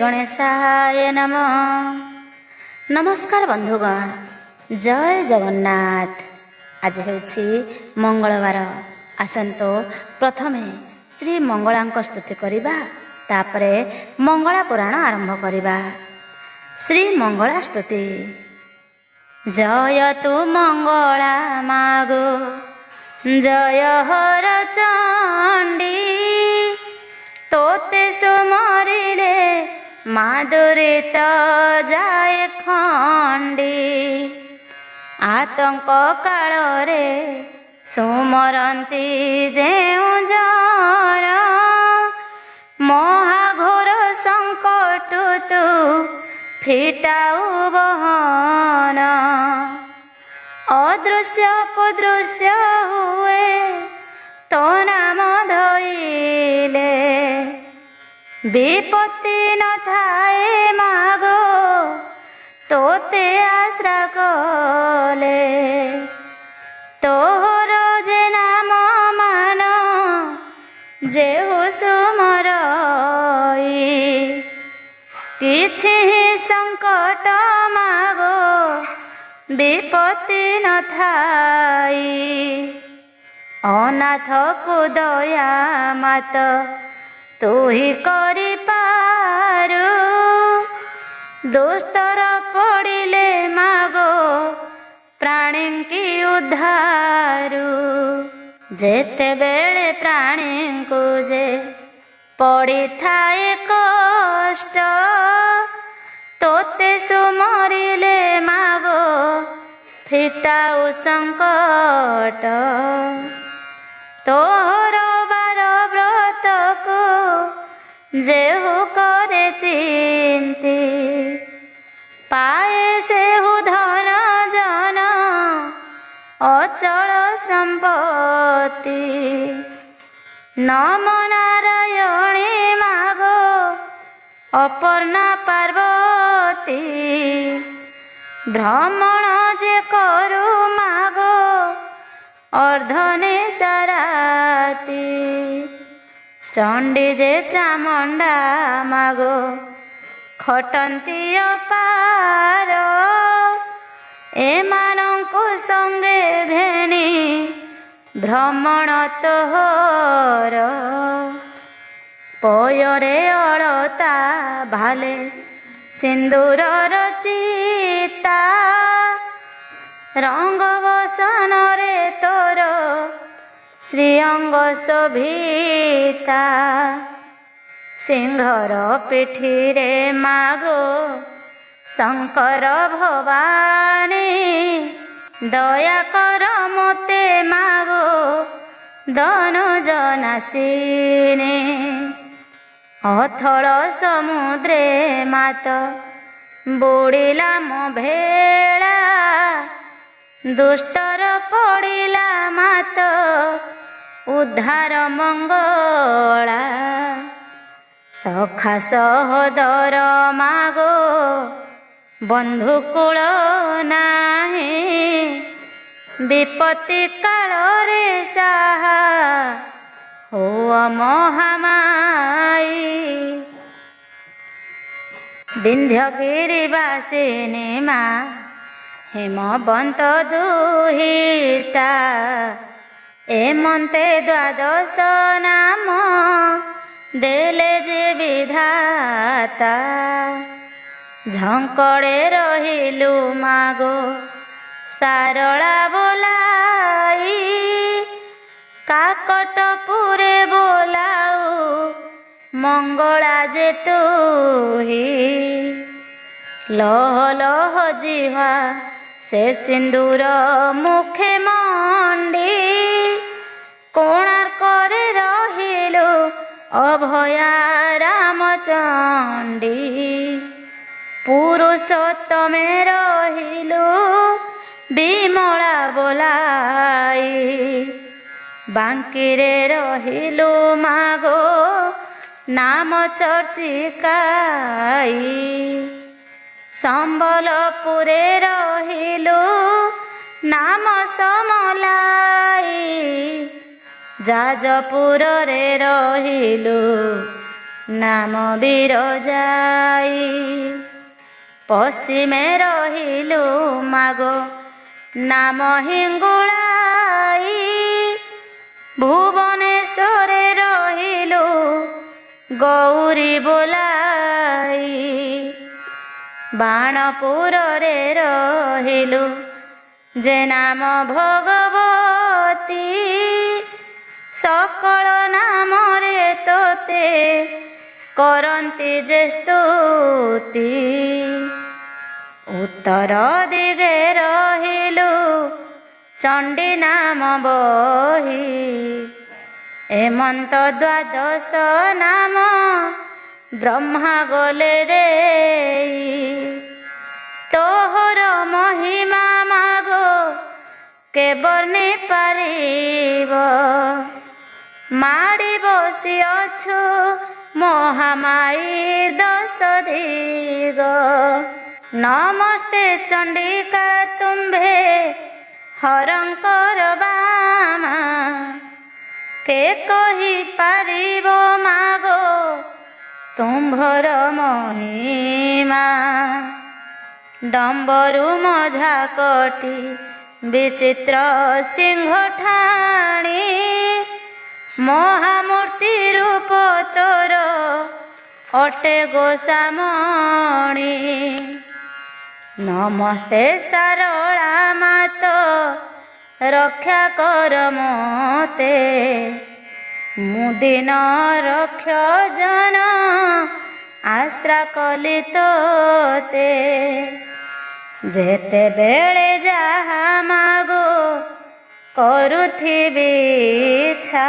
गणेशाय नमः। नमस्कार बंधुगण, जय जगन्नाथ। आज हेउछि मंगलवार। आसंतो प्रथमे श्री मंगला स्तुति करिबा, तापरे मंगला पुराण आरंभ करिबा। श्री मंगला स्तुति। जय तु मंगला मागो, जय हर चंडी, तोते सुमरिले माधुरीत जाए खंडी। आतंक काଳରେ सुमरंती जेउ जन, महाघोर संकट तु फिटाऊ बहन। अदृश्य कुदृश्य हुए तो नाम धइले, विपत्ति न थाए मागो तोते आश्रा कले। तोहर जे नाम मान जेहु सुमरई, किछि संकट मागो विपत्ति न थाई। अनाथ को दया मात तू ही करि पारु, दुस्तर पड़िले मागो प्राणी की उद्धारू। जेते बेले प्राणी को जे पड़ी थाए कष्ट, तोते सुमरिले मागो फिटाऊ संकट। तोहर बार व्रत को जेहु करे चिंती, पाए सेहु धन जन अचल संपत्ति। नम नारायणी मागो अपर्णा पार्वती, भ्रमण जे करू मागो अर्धने साराती। चंडी जे चामुंडा मागो खटंती अपार, एमानंकु संगे घेनी भ्रमण तोहर। पयरे अलता भाले सिंदूर रचिता, रंग बसन रे तोर श्रीअंग शोभिता। सिंहर पिठी रे मागो शंकर भवानी, दया कर मोते मागो धनुज नासिनी। अथल समुद्रे मात बुड़िला मो भेड़ा, दुस्तर पड़िला मात उद्धार मंगला। सखा सहोदर मागो बंधुकूल नाही, विपत्ति काଳରେ साहा हुआ महामाई। विंध्यगिरि वासिनी मा हेमवंत दुहिता, एमन्ते द्वादश नाम देले जे विधाता। झंकड़े रहिलु मागो सारला बोलाई, काकटपुरे बोलाऊ मंगला जे तुही। लह लह जिह्वा से सिंदूर मुखे मंडी, कोणार्करे रहिलु अभया रामचंडी। पुरुषोत्तमे रहिलु विमला बोलाई, बांकीरे रहिलु मागो नाम चर्चिकाई। संबलपुरे रहिलु नाम समलाई, जाजपुर रे रहिलु ନାମ ବିରଜାଇ। ପଶ୍ଚିମେ ରହିଲୁ ମାଗ ନାମ ହିଙ୍ଗୁଳାଇ। ଭୁବନେଶ୍ୱରରେ ରହିଲୁ ଗୌରୀ ବୋଲାଇ। ବାଣପୁରରେ ରହିଲୁ ଯେ ନାମ ଭଗବତୀ। ସକଳ ନାମରେ ତୋତେ କରନ୍ତି ଯେ ସ୍ତୁତି। ଉତ୍ତର ଦିଗେ ରହିଲୁ ଚଣ୍ଡୀ ନାମ ବହି। ଏମନ୍ତ ଦ୍ୱାଦଶ ନାମ ବ୍ରହ୍ମା ଗଲେ ଦେଇ। ତୋହର ମହିମା ମାଗ କେ ବର୍ଣ୍ଣି ପାରିବ। ମାଡ଼ି ବସିଅଛୁ ମହାମାଇ ଦଶ ଦିଗ। ନମସ୍ତେ ଚଣ୍ଡିକା ତୁମ୍ଭେ ହରଙ୍କର ବାମା। କେ କହିପାରିବ ମାଗ ତୁମ୍ଭର ମହିମା। ଡମ୍ବରୁ ମଝା କଟି ବିଚିତ୍ର ସିଂହ ଠାଣି। ମହାମୂର୍ତ୍ତି ରୂପ ତୋର ଅଟେ ଗୋସାମଣି। ନମସ୍ତେ ସାରଳା ମାତ ରକ୍ଷା କର ମତେ। ମୁଁ ଦିନ ରକ୍ଷ ଜନ ଆଶ୍ରା କଲି ତୋତେ। ଯେତେବେଳେ ଯାହା ମାଗୁ କରୁଥିବି ଇଚ୍ଛା।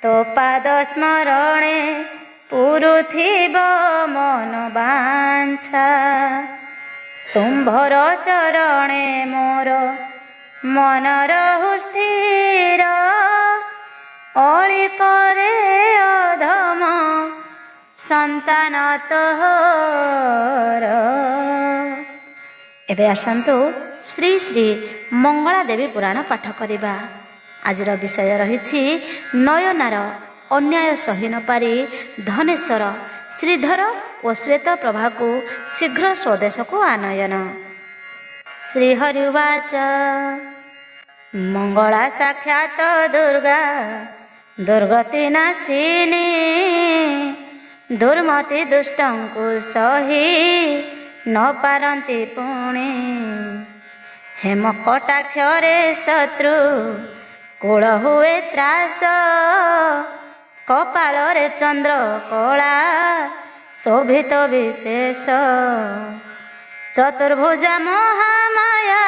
ତୋ ପାଦ ସ୍ମରଣେ ପୁରୁଥିବ ମନ ବାଞ୍ଛା। ତୁମ୍ଭର ଚରଣେ ମୋର ମନ ରହୁ ସ୍ଥିର। ଅଳି କରେ ଅଧମ ସନ୍ତାନ ତୋହର। ଏବେ ଆସନ୍ତୁ ଶ୍ରୀ ଶ୍ରୀ ମଙ୍ଗଳା ଦେବୀ ପୁରାଣ ପାଠ କରିବା। ଆଜିର ବିଷୟ ରହିଛି ନୟନାର ଅନ୍ୟାୟ ସହି ନ ପାରି ଧନେଶ୍ୱର ଶ୍ରୀଧର ଓ ଶ୍ୱେତ ପ୍ରଭାକୁ ଶୀଘ୍ର ସ୍ୱଦେଶକୁ ଆନୟନ। ଶ୍ରୀହରି ଉବାଚ ମଙ୍ଗଳା ସାକ୍ଷାତ ଦୁର୍ଗା ଦୁର୍ଗତି ନାଶିନୀ। ଦୁର୍ମତି ଦୁଷ୍ଟଙ୍କୁ ସହି ନ ପାରନ୍ତି ପୁଣି। ହେମ କଟାକ୍ଷରେ ଶତ୍ରୁ କୂଳ ହୁଏ ତ୍ରାସ। କପାଳରେ ଚନ୍ଦ୍ର କଳା ଶୋଭିତ ବିଶେଷ। ଚତୁର୍ଭୁଜା ମହାମାୟା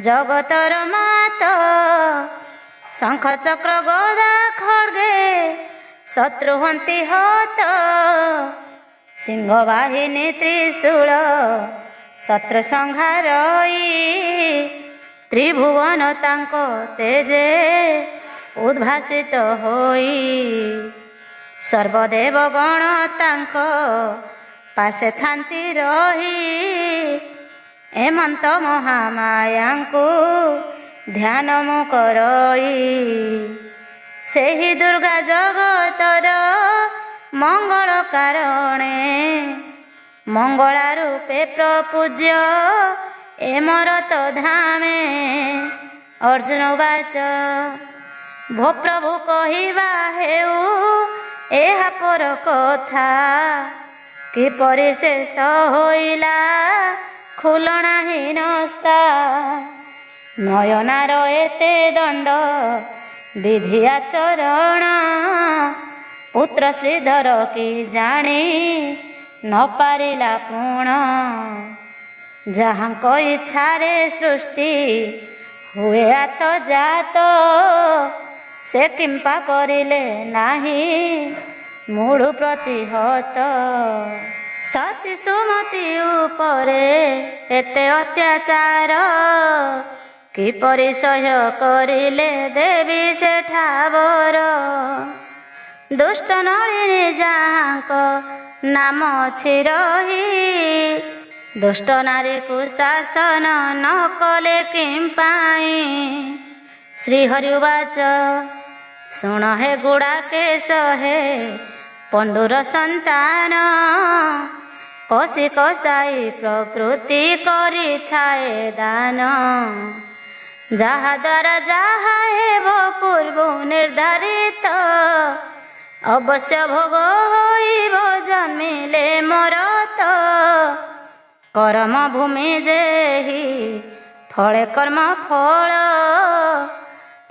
ଜଗତର ମାତ। ଶଙ୍ଖ ଚକ୍ର ଗଦା ଖଡ୍ଗେ ଶତ୍ରୁ ହନ୍ତି ହତ। ସିଂହ ବାହିନୀ ତ୍ରିଶୂଳ ଶତ୍ରୁ ସଂହାରଇ। ତ୍ରିଭୁବନ ତାଙ୍କ ତେଜେ ଉଦ୍ଭାସିତ ହୋଇ। ସର୍ବଦେବ ଗଣ ତାଙ୍କ ପାଶେ ଥାନ୍ତି ରହି। ଏମନ୍ତ ମହାମାୟାଙ୍କୁ ଧ୍ୟାନ ମୁଁ କରଇ। ସେହି ଦୁର୍ଗା ଜଗତର ମଙ୍ଗଳ କାରଣେ। ମଙ୍ଗଳା ରୂପେ ପ୍ରପୂଜ୍ୟ ଏମର ତ ଧାମେ। ଅର୍ଜୁନ ଉବାଚ ଭୋ ପ୍ରଭୁ କହିବା ହେଉ ଏହା ପର କଥା। କିପରି ଶେଷ ହୋଇଲା ଖୁଲଣା ହୀନସ୍ତା। ନୟନାର ଏତେ ଦଣ୍ଡ ବିଧି ଆଚରଣ। ପୁତ୍ର ଶ୍ରୀଧର କି ଜାଣି ନ ପାରିଲା ପୁଣ। ଯାହାଙ୍କ ଇଚ୍ଛାରେ ସୃଷ୍ଟି ହୁଏ ଆତ ଜାତ। ସେ କିମ୍ପା କରିଲେ ନାହିଁ ମୂଳୁ ପ୍ରତିହତ। ସତୀ ସୁମତି ଉପରେ ଏତେ ଅତ୍ୟାଚାର। କିପରି ସହ୍ୟ କରିଲେ ଦେବୀ ସେଠାବର। ଦୁଷ୍ଟ ନଳିନୀ ଯାହାଙ୍କ ନାମ ଅଛି ରହି। ଦୁଷ୍ଟ ନାରୀକୁ ଶାସନ ନ କଲେ କିମ୍ପାଇଁ। ଶ୍ରୀହରି ଉବାଚ ଶୁଣ ହେ ଗୁଡ଼ାକେ ଶହେ ପଣ୍ଡୁର ସନ୍ତାନ କଷି କଷାଇ ପ୍ରକୃତି କରିଥାଏ ଦାନ। ଯାହାଦ୍ୱାରା ଯାହା ହେବ ପୂର୍ବ ନିର୍ଦ୍ଧାରିତ, ଅବଶ୍ୟ ଭୋଗ ହୋଇବ ଜନ୍ମିଲେ ମରତ। କର୍ମ ଭୂମି ଯେହି ଫଳେ କର୍ମ ଫଳ,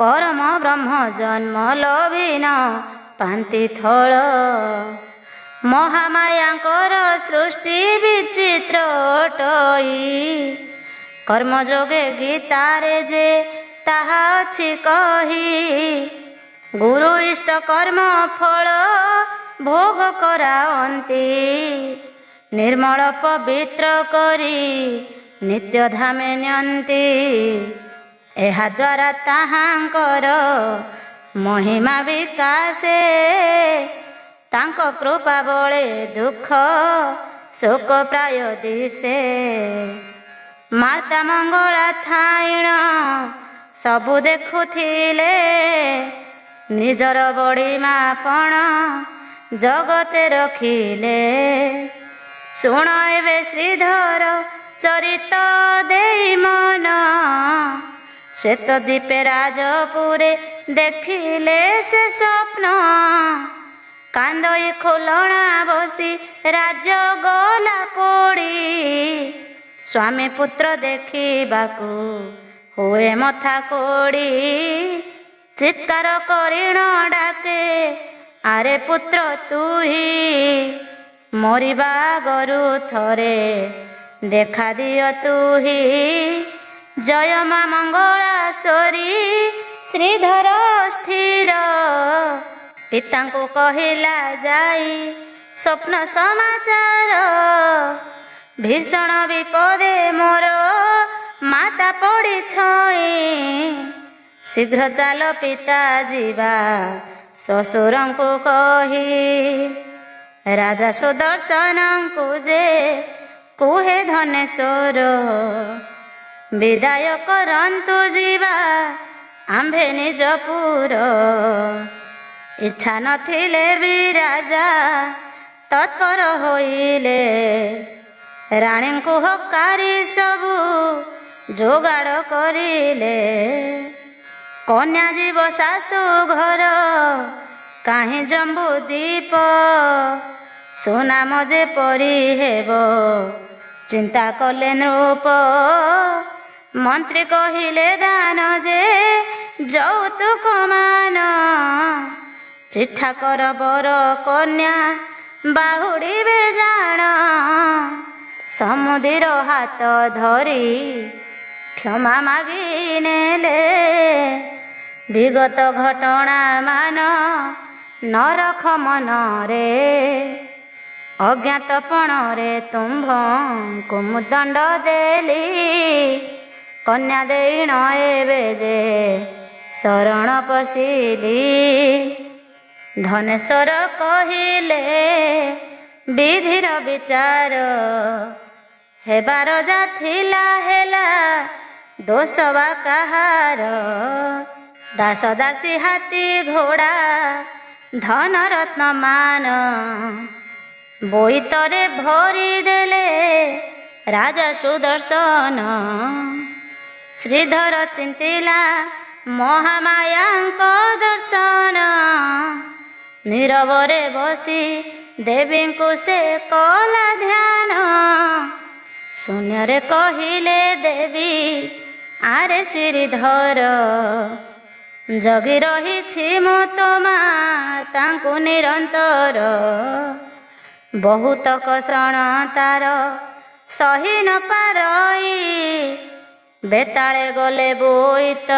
ପରମ ବ୍ରହ୍ମ ଜନ୍ମ ଲଭିନ ପାନ୍ତି ଥଳ। ମହାମାୟାଙ୍କର ସୃଷ୍ଟି ବିଚିତ୍ର ଅଟଇ, କର୍ମଯୋଗେ ଗୀତାରେ ଯେ ତାହା ଅଛି କହି। ଗୁରୁ ଇଷ୍ଟ କର୍ମ ଫଳ ଭୋଗ କରାଅନ୍ତି, ନିର୍ମଳ ପବିତ୍ର କରି ନିତ୍ୟ ଧାମେ ନିଅନ୍ତି। ଏହାଦ୍ୱାରା ତାହାଙ୍କର ମହିମା ବିକାଶେ, ତାଙ୍କ କୃପା ବଳେ ଦୁଃଖ ଶୋକ ପ୍ରାୟ ଦିଶେ। ମାତା ମଙ୍ଗଳା ଥାଇଣ ସବୁ ଦେଖୁଥିଲେ, ନିଜର ବଡ଼ିମା ପଣ ଜଗତେ ରଖିଲେ। ଶୁଣ ଏବେ ଶ୍ରୀଧର ଚରିତ ଦେଇ ମନ, ଶ୍ଵେତଦ୍ୱୀପେ ରାଜପୁରେ ଦେଖିଲେ ସେ ସ୍ୱପ୍ନ। କାନ୍ଦଇ ଖୋଲଣା ବସି ରାଜ ଗଲା ପୋଡ଼ି, ସ୍ୱାମୀ ପୁତ୍ର ଦେଖିବାକୁ ହୁଏ ମଥା କୋଡ଼ି। ଚିତ୍କାର କରିଣ ଡାକେ ଆରେ ପୁତ୍ର ତୁହି, ମରିବା ଆଗରୁ ଥରେ ଦେଖା ଦିଅ ତୁହି। ଜୟ ମା ମଙ୍ଗଳାଶ୍ୱରୀ ଶ୍ରୀଧର ସ୍ଥିର, ପିତାଙ୍କୁ କହିଲା ଯାଇ ସ୍ୱପ୍ନ ସମାଚାର। ଭୀଷଣ ବିପଦେ ମୋର ମାତା ପଡ଼ିଛଇ, ଶୀଘ୍ର ଚାଲ ପିତା ଯିବା ଶ୍ୱଶୁରଙ୍କୁ କହି। ରାଜା ସୁଦର୍ଶନଙ୍କୁ ଯେ କୁହେ ଧନେଶ୍ୱର, ବିଦାୟ କରନ୍ତୁ ଯିବା ଆମ୍ଭେ ନିଜ ପୁର। ଇଚ୍ଛା ନଥିଲେ ବି ରାଜା ତତ୍ପର ହୋଇଲେ, ରାଣୀଙ୍କୁ ହକାରି ସବୁ ଯୋଗାଡ଼ କରିଲେ। କନ୍ୟା ଯିବ ଶାଶୁ ଘର କାହିଁ ଜମ୍ବୁ ଦୀପ, ସୁନାମ ଯେପରି ହେବ ଚିନ୍ତା କଲେ ନୃପ। ମନ୍ତ୍ରୀ କହିଲେ ଦାନ ଯେ ଯୌତୁକ ମାନ, ଚିଠା କର ବର କନ୍ୟା ବାହୁଡ଼ିବେ ଜାଣ। ସମୁଦିର ହାତ ଧରି କ୍ଷମା ମାଗି ନେଲେ, ବିଗତ ଘଟଣା ମାନ ନରଖ ମନରେ। ଅଜ୍ଞାତପଣରେ ତୁମ୍ଭଙ୍କୁ ମୁଁ ଦଣ୍ଡ ଦେଲି, କନ୍ୟା ଦେଇଣ ଏବେ ଯେ ଶରଣ ପଶିଲି। ଧନେଶ୍ୱର କହିଲେ ବିଧିର ବିଚାର, ହେବାର ଯା ଥିଲା ହେଲା ଦୋଷ ବା କାହାର। ଦାସ ଦାସୀ ହାତୀ ଘୋଡ଼ା ଧନ ରତ୍ନ ମାନ, ବୋଇତରେ ଭରି ଦେଲେ ରାଜା ସୁଦର୍ଶନ। ଶ୍ରୀଧର ଚିନ୍ତିଲା ମହାମାୟାଙ୍କ ଦର୍ଶନ, ନୀରବରେ ବସି ଦେବୀଙ୍କୁ ସେ କଲା ଧ୍ୟାନ। ଶୂନ୍ୟରେ କହିଲେ ଦେବୀ ଆରେ ଶ୍ରୀଧର, ଜଗି ରହିଛି ମୁଁ ତୋ ମା ତାଙ୍କୁ ନିରନ୍ତର। ବହୁତ କଷଣ ତାର ସହି ନ ପାରଇ, ବେତାଳେ ଗଲେ ବୋଇତ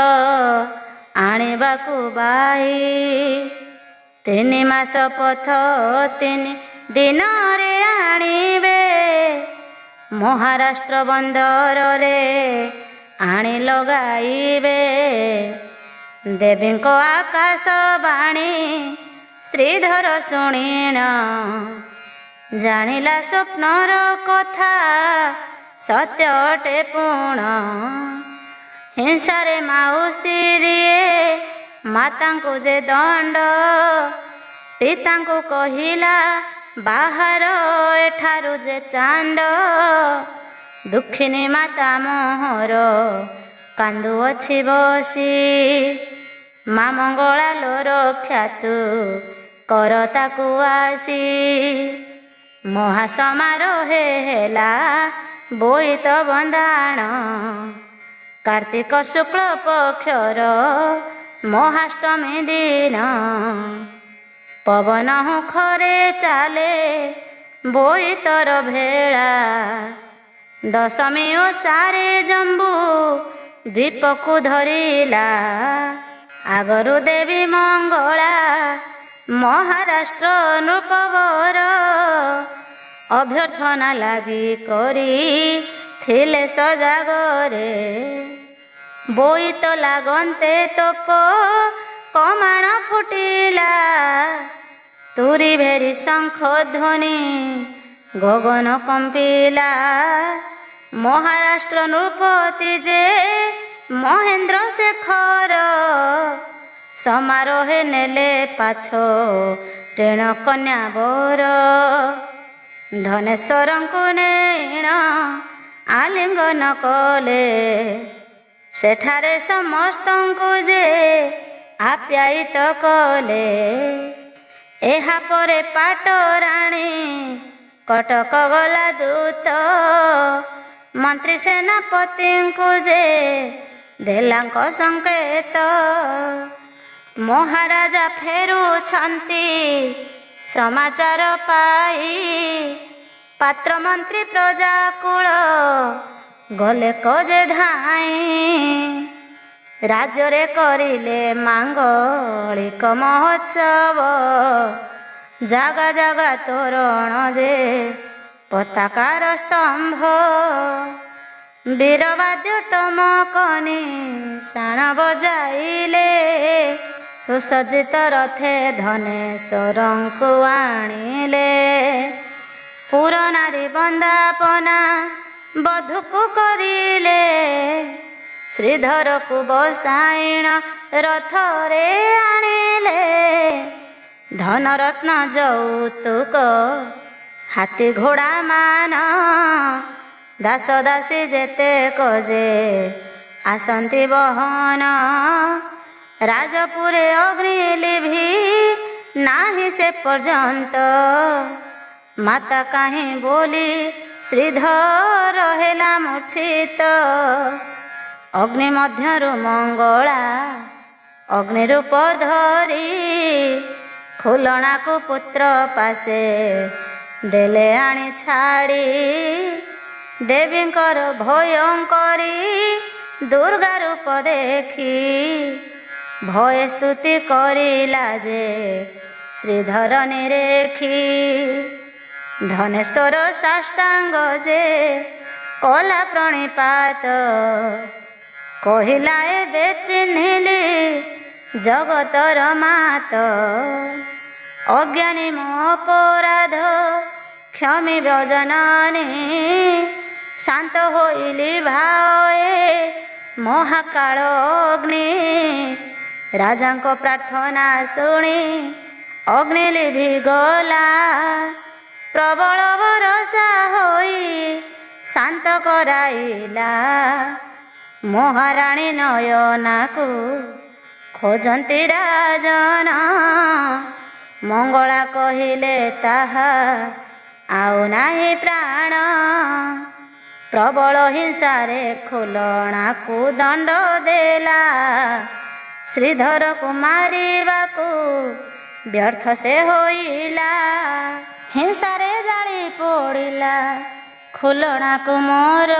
ଆଣିବାକୁ ବାଇ। 3 ମାସ ପଥ 3 ଦିନରେ ଆଣିବେ, ମହାରାଷ୍ଟ୍ର ବନ୍ଦରରେ ଆଣି ଲଗାଇବେ। ଦେବୀଙ୍କ ଆକାଶ ବାଣୀ ଶ୍ରୀଧର ଶୁଣିଣ, ଜାଣିଲା ସ୍ୱପ୍ନର କଥା ସତ୍ୟ ଅଟେ ପୁଣ। ହିଂସାରେ ମାଉସୀ ଦିଏ ମାତାଙ୍କୁ ଯେ ଦଣ୍ଡ, ସୀତାଙ୍କୁ କହିଲା ବାହାର ଏଠାରୁ ଯେ ଚାଣ୍ଡ, ଦୁଃଖିନୀ ମାତା ମୋହର କାନ୍ଦୁଅଛି ବସି। ମା ମଙ୍ଗଳା ଲୋ ରକ୍ଷା ତୁ କର ତାକୁ ଆସି। ମହାସମାରୋହେ ହେଲା ବୋଇତ ବନ୍ଦାଣ, କାର୍ତ୍ତିକ ଶୁକ୍ଳ ପକ୍ଷର ମହାଷ୍ଟମୀ ଦିନ। ପବନ ହୁଖରେ ଚାଲେ ବୋଇତର ଭେଳା, ଦଶମୀ ଓଷାରେ ଜମ୍ବୁ ଦୀପକୁ ଧରିଲା। ଆଗରୁ ଦେବୀ ମଙ୍ଗଳା ମହାରାଷ୍ଟ୍ର ନୃପବର, ଅଭ୍ୟର୍ଥନା ଲାଗି କରି ଥିଲେ ସଜାଗରେ। ବୋଇତ ଲାଗନ୍ତେ ତୋପ କମାଣ ଫୁଟିଲା, ତୁରି ଭେରି ଶଙ୍ଖ ଧ୍ୱନି ଗଗନ କମ୍ପିଲା। ମହାରାଷ୍ଟ୍ର ନୃପତି ଯେ ମହେନ୍ଦ୍ର ଶେଖର, ସମାରୋହେ ନେଲେ ପାଛ ଟ୍ରେଣ କନ୍ୟା ବର। ଧନେଶ୍ୱରଙ୍କୁ ନେଣ ଆଲିଙ୍ଗନ କଲେ, ସେଠାରେ ସମସ୍ତଙ୍କୁ ଯେ ଆପ୍ୟାୟିତ କଲେ। ଏହା ପରେ ପାଟରାଣୀ କଟକ ଗଲା ଦୂତ, ମନ୍ତ୍ରୀ ସେନାପତିଙ୍କୁ ଯେ ଦେଲାଙ୍କ ସଂକେତ। ମହାରାଜା ଫେରୁଛନ୍ତି ସମାଚାର ପାଇ, ପାତ୍ର ମନ୍ତ୍ରୀ ପ୍ରଜାକୁଳ ଗଲେ କଜେ ଧାଇଁ। ରାଜ୍ୟରେ କରିଲେ ମାଙ୍ଗଳିକ ମହୋତ୍ସବ, ଜାଗା ଜାଗା ତୋରଣ ଯେ ପତାକାର ସ୍ତମ୍ଭ। ବୀରବାଦ୍ୟ ଟମକନି ଶାଣ ବଜାଇଲେ, ସୁସଜ୍ଜିତ ରଥେ ଧନେଶ୍ୱରଙ୍କୁ ଆଣିଲେ। ପୁର ନାରୀ ବନ୍ଦାପନା ବଧୂକୁ କରିଲେ, ଶ୍ରୀଧରକୁ ବସାଇଣ ରଥରେ ଆଣିଲେ। ଧନରତ୍ନ ଯୌତୁକ ହାତୀ ଘୋଡ଼ା ମାନ, ଦାସ ଦାସୀ ଯେତେକ ଯେ ଆସନ୍ତି ବହନ। ରାଜପୁରେ ଅଗ୍ନି ଲିଭି ନାହିଁ ସେ ପର୍ଯ୍ୟନ୍ତ, ମାତା କାହିଁ ବୋଲି ଶ୍ରୀଧର ହେଲା ମୂର୍ଚ୍ଛିତ। ଅଗ୍ନି ମଧ୍ୟରୁ ମଙ୍ଗଳା ଅଗ୍ନି ରୂପ ଧରି, ଖୁଲଣାକୁ ପୁତ୍ର ପାଶେ ଦେଲେ ଆଣି ଛାଡ଼ି। ଦେବୀଙ୍କର ଭୟଙ୍କରୀ ଦୁର୍ଗା ରୂପ ଦେଖି, ଭୟ ସ୍ତୁତି କରିଲା ଯେ ଶ୍ରୀଧର ନିରେଖି। ଧନେଶ୍ୱର ସାଷ୍ଟାଙ୍ଗ ଯେ କଲା ପ୍ରଣିପାତ, କହିଲା ଏବେ ଚିହ୍ନିଲି ଜଗତର ମାତ। ଅଜ୍ଞାନୀ ମୋ ଅପରାଧ କ୍ଷମିବ ଜନନୀ, ଶାନ୍ତ ହୋଇଲି ଭାଏ ମହାକାଳ ଅଗ୍ନି। ରାଜାଙ୍କ ପ୍ରାର୍ଥନା ଶୁଣି ଅଗ୍ନି ଲିଭି ଗଲା, ପ୍ରବଳ ଭରସା ହୋଇ ଶାନ୍ତ କରାଇଲା। ମହାରାଣୀ ନୟନାକୁ ଖୋଜନ୍ତି ରାଜନ, ମଙ୍ଗଳା କହିଲେ ତାହା ଆଉ ନାହିଁ ପ୍ରାଣ। ପ୍ରବଳ ହିଂସାରେ ଖୁଲଣାକୁ ଦଣ୍ଡ ଦେଲା, ଶ୍ରୀଧରକୁ ମାରିବାକୁ ବ୍ୟର୍ଥ ସେ ହୋଇଲା। ହିଂସାରେ ଜାଳି ପୋଡ଼ିଲା ଖୁଲଣାକୁ ମୋର,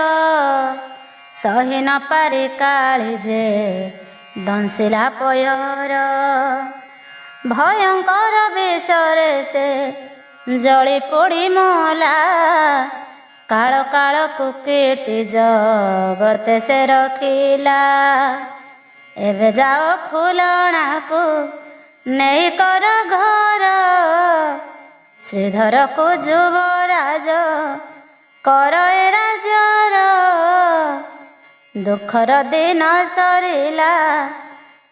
ସହି ନ ପାରି କାଳି ଯେ ଦଂଶିଲା ପୟର। ଭୟଙ୍କର ବିଷରେ ସେ ଜଳି ପୋଡ଼ି ମଲା, କାଳ କାଳକୁ କୀର୍ତ୍ତି ଜଗତେ ସେ ରଖିଲା। ଏବେ ଯାଅ ଖୁଲଣାକୁ ନେଇ କର ଘର, ଶ୍ରୀଧରକୁ ଯୁବରାଜ କର ଏ ରାଜ୍ୟର। ଦୁଃଖର ଦିନ ସରିଲା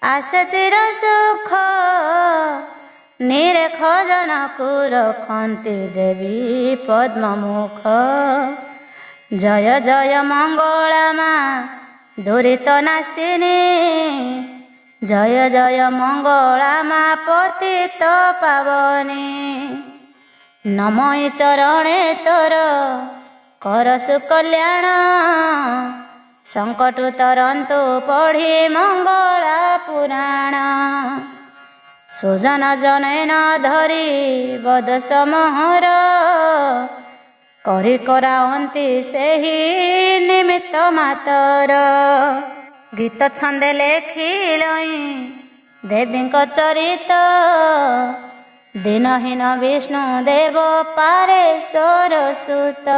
ଆସେ ଚିର ସୁଖ, ନିରେଖ ଜନକୁ ରଖନ୍ତି ଦେବୀ ପଦ୍ମମୁଖ। ଜୟ ଜୟ ମଙ୍ଗଳା ମା ଦୁରିତ ନାଶିନୀ। ଜୟ ଜୟ ମଙ୍ଗଳା ମା ପତିତ ପାବନୀ। ନମଇ ଚରଣେ ତୋର କର ସୁକଲ୍ୟାଣ। ସଙ୍କଟୁ ତରନ୍ତୁ ପଢ଼ି ମଙ୍ଗଳା ପୁରାଣ। ସୁଜନ ଜନୈନ ଧରି ବଦ ସମହର। କରି କରାଅନ୍ତି ସେହି ନିମିତ୍ତ ମାତର। ଗୀତ ଛନ୍ଦେ ଲେଖିଲଇଁ ଦେବୀଙ୍କ ଚରିତ। ଦିନହୀନ ବିଷ୍ଣୁ ଦେବ ପାରେଶ୍ୱର ସୁତ।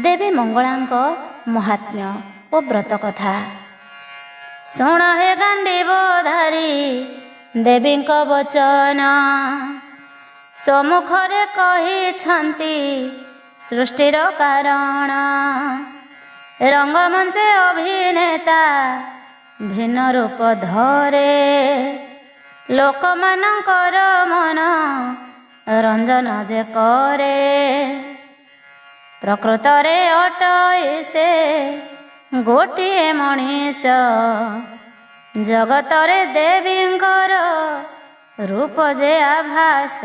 ଦେବୀ ମଙ୍ଗଳାଙ୍କ ମହାତ୍ମ୍ୟ ଓ ବ୍ରତ କଥା ଶୁଣ ହେ ଗାଣ୍ଡିବଧାରୀ ଦେବୀଙ୍କ ବଚନ। ସମ୍ମୁଖରେ କହିଛନ୍ତି ସୃଷ୍ଟିର କାରଣ। ରଙ୍ଗମଞ୍ଚେ ଅଭିନେତା ଭିନ୍ନ ରୂପ ଧରେ। ଲୋକମାନଙ୍କର ମନ ରଞ୍ଜନ ଯେ କରେ। ପ୍ରକୃତରେ ଅଟଇ ସେ ଗୋଟିଏ ମଣିଷ। ଜଗତରେ ଦେବୀଙ୍କର ରୂପ ଯେ ଆଭାସ।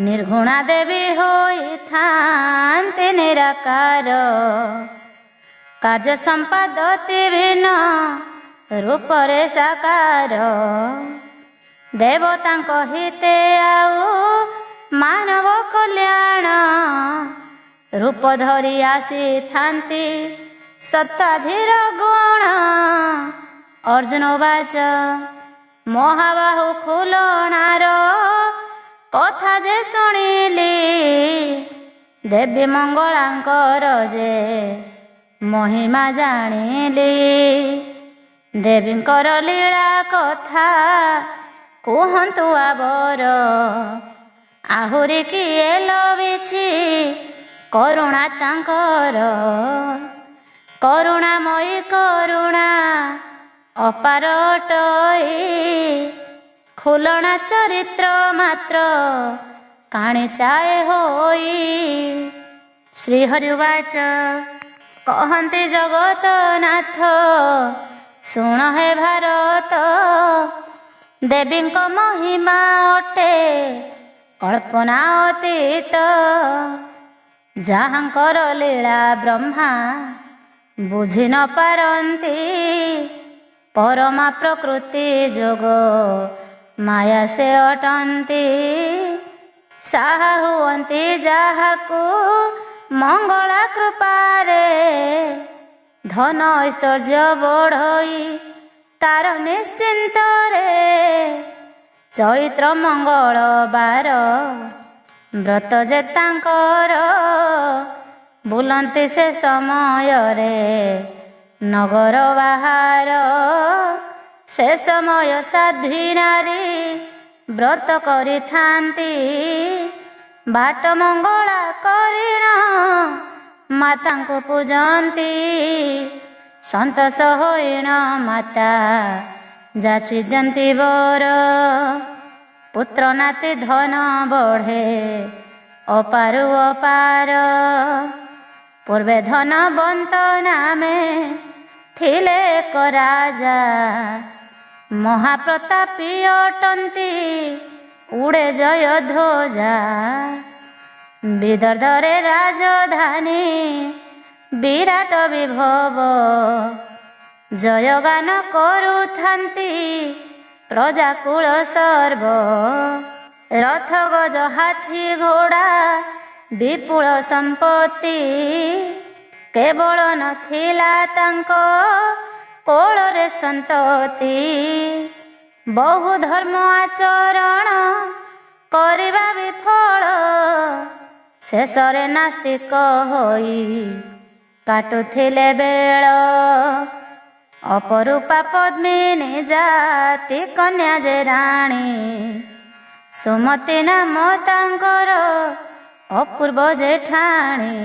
ନିର୍ଗୁଣା ଦେବୀ ହୋଇଥାନ୍ତି ନିରାକାର। କାର୍ଯ୍ୟ ସମ୍ପାଦତି ଭିନ୍ନ ରୂପରେ ସାକାର। ଦେବତାଙ୍କ ହିତେ ଆଉ ମାନବ କଲ୍ୟାଣ। ରୂପ ଧରି ଆସିଥାନ୍ତି ସତ୍ତାଧୀର ଗୁଣ। ଅର୍ଜୁନ ବାଚ ମହାବାହୁ ଖୁଲଣାର କଥା ଯେ ଶୁଣିଲି। ଦେବୀ ମଙ୍ଗଳାଙ୍କର ଯେ ମହିମା ଜାଣିଲି। ଦେବୀଙ୍କର ଲୀଳା କଥା କୁହନ୍ତୁ ଆବର। ଆହୁରି କିଏ ଲଭିଛି କରୁଣା ତାଙ୍କର। କରୁଣାମୟୀ କରୁଣା ଅପାର ଅଟଇ। ଖୁଲଣା ଚରିତ୍ର ମାତ୍ର କାଣି ଚାଏ ହୋଇ। ଶ୍ରୀହରି ବାଚ କହନ୍ତି ଜଗତ ନାଥ ଶୁଣ ହେ ଭାରତ। ଦେବୀଙ୍କ ମହିମା ଅଟେ କଳ୍ପନା ଅତୀତ। ଯାହାଙ୍କର ଲୀଳା ବ୍ରହ୍ମା ବୁଝି ନ ପାରନ୍ତି। ପରମା ପ୍ରକୃତି ଯୋଗ ମାୟା ସେ ଅଟନ୍ତି। ସାହା ହୁଅନ୍ତି ଯାହାକୁ ମଙ୍ଗଳା କୃପାରେ। ଧନ ଐଶ୍ୱର୍ଯ୍ୟ ବଢ଼ଇ ତାର ନିଶ୍ଚିନ୍ତରେ। ଚୈତ୍ର ମଙ୍ଗଳବାର ବ୍ରତ ଯେ ତାଙ୍କର। ବୁଲନ୍ତି ସେ ସମୟରେ ନଗର ବାହାର। ସେ ସମୟ ସାଧ୍ୱୀ ନାରୀ ବ୍ରତ କରିଥାନ୍ତି। ବାଟ ମଙ୍ଗଳା କରିଣ ମାତାଙ୍କୁ ପୂଜନ୍ତି। ସନ୍ତୋଷ ହୋଇଣ ମାତା ଯାଚି ଦିଅନ୍ତି ବର। ପୁତ୍ର ନାତି ଧନ ବଢ଼େ ଅପାରୁ ଅପାର। ପୂର୍ବେ ଧନବନ୍ତ ନାମେ ଥିଲେ ଏକ ରାଜା। ମହାପ୍ରତାପୀ ଅଟନ୍ତି ଉଡ଼େ ଜୟ ଧ୍ୱଜା। ବିଦର୍ଭରେ ରାଜଧାନୀ ବିରାଟ ବିଭବ। ଜୟଗାନ କରୁଥାନ୍ତି ପ୍ରଜାକୁଳ ସର୍ବ। ରଥ ଗଜ ହାତୀ ଘୋଡ଼ା ବିପୁଳ ସମ୍ପତ୍ତି। କେବଳ ନଥିଲା ତାଙ୍କ କୋଳରେ ସନ୍ତତି। ବହୁ ଧର୍ମ ଆଚରଣ କରିବା ବିଫଳ। ଶେଷରେ ନାସ୍ତିକ ହୋଇ କାଟୁଥିଲେ ବେଳ। ଅପରୂପା ପଦ୍ମିନୀ ଜାତି କନ୍ୟା ଯେ ରାଣୀ। ସୁମତି ନାମ ତାଙ୍କର ଅପୂର୍ବ ଜେଠାଣୀ।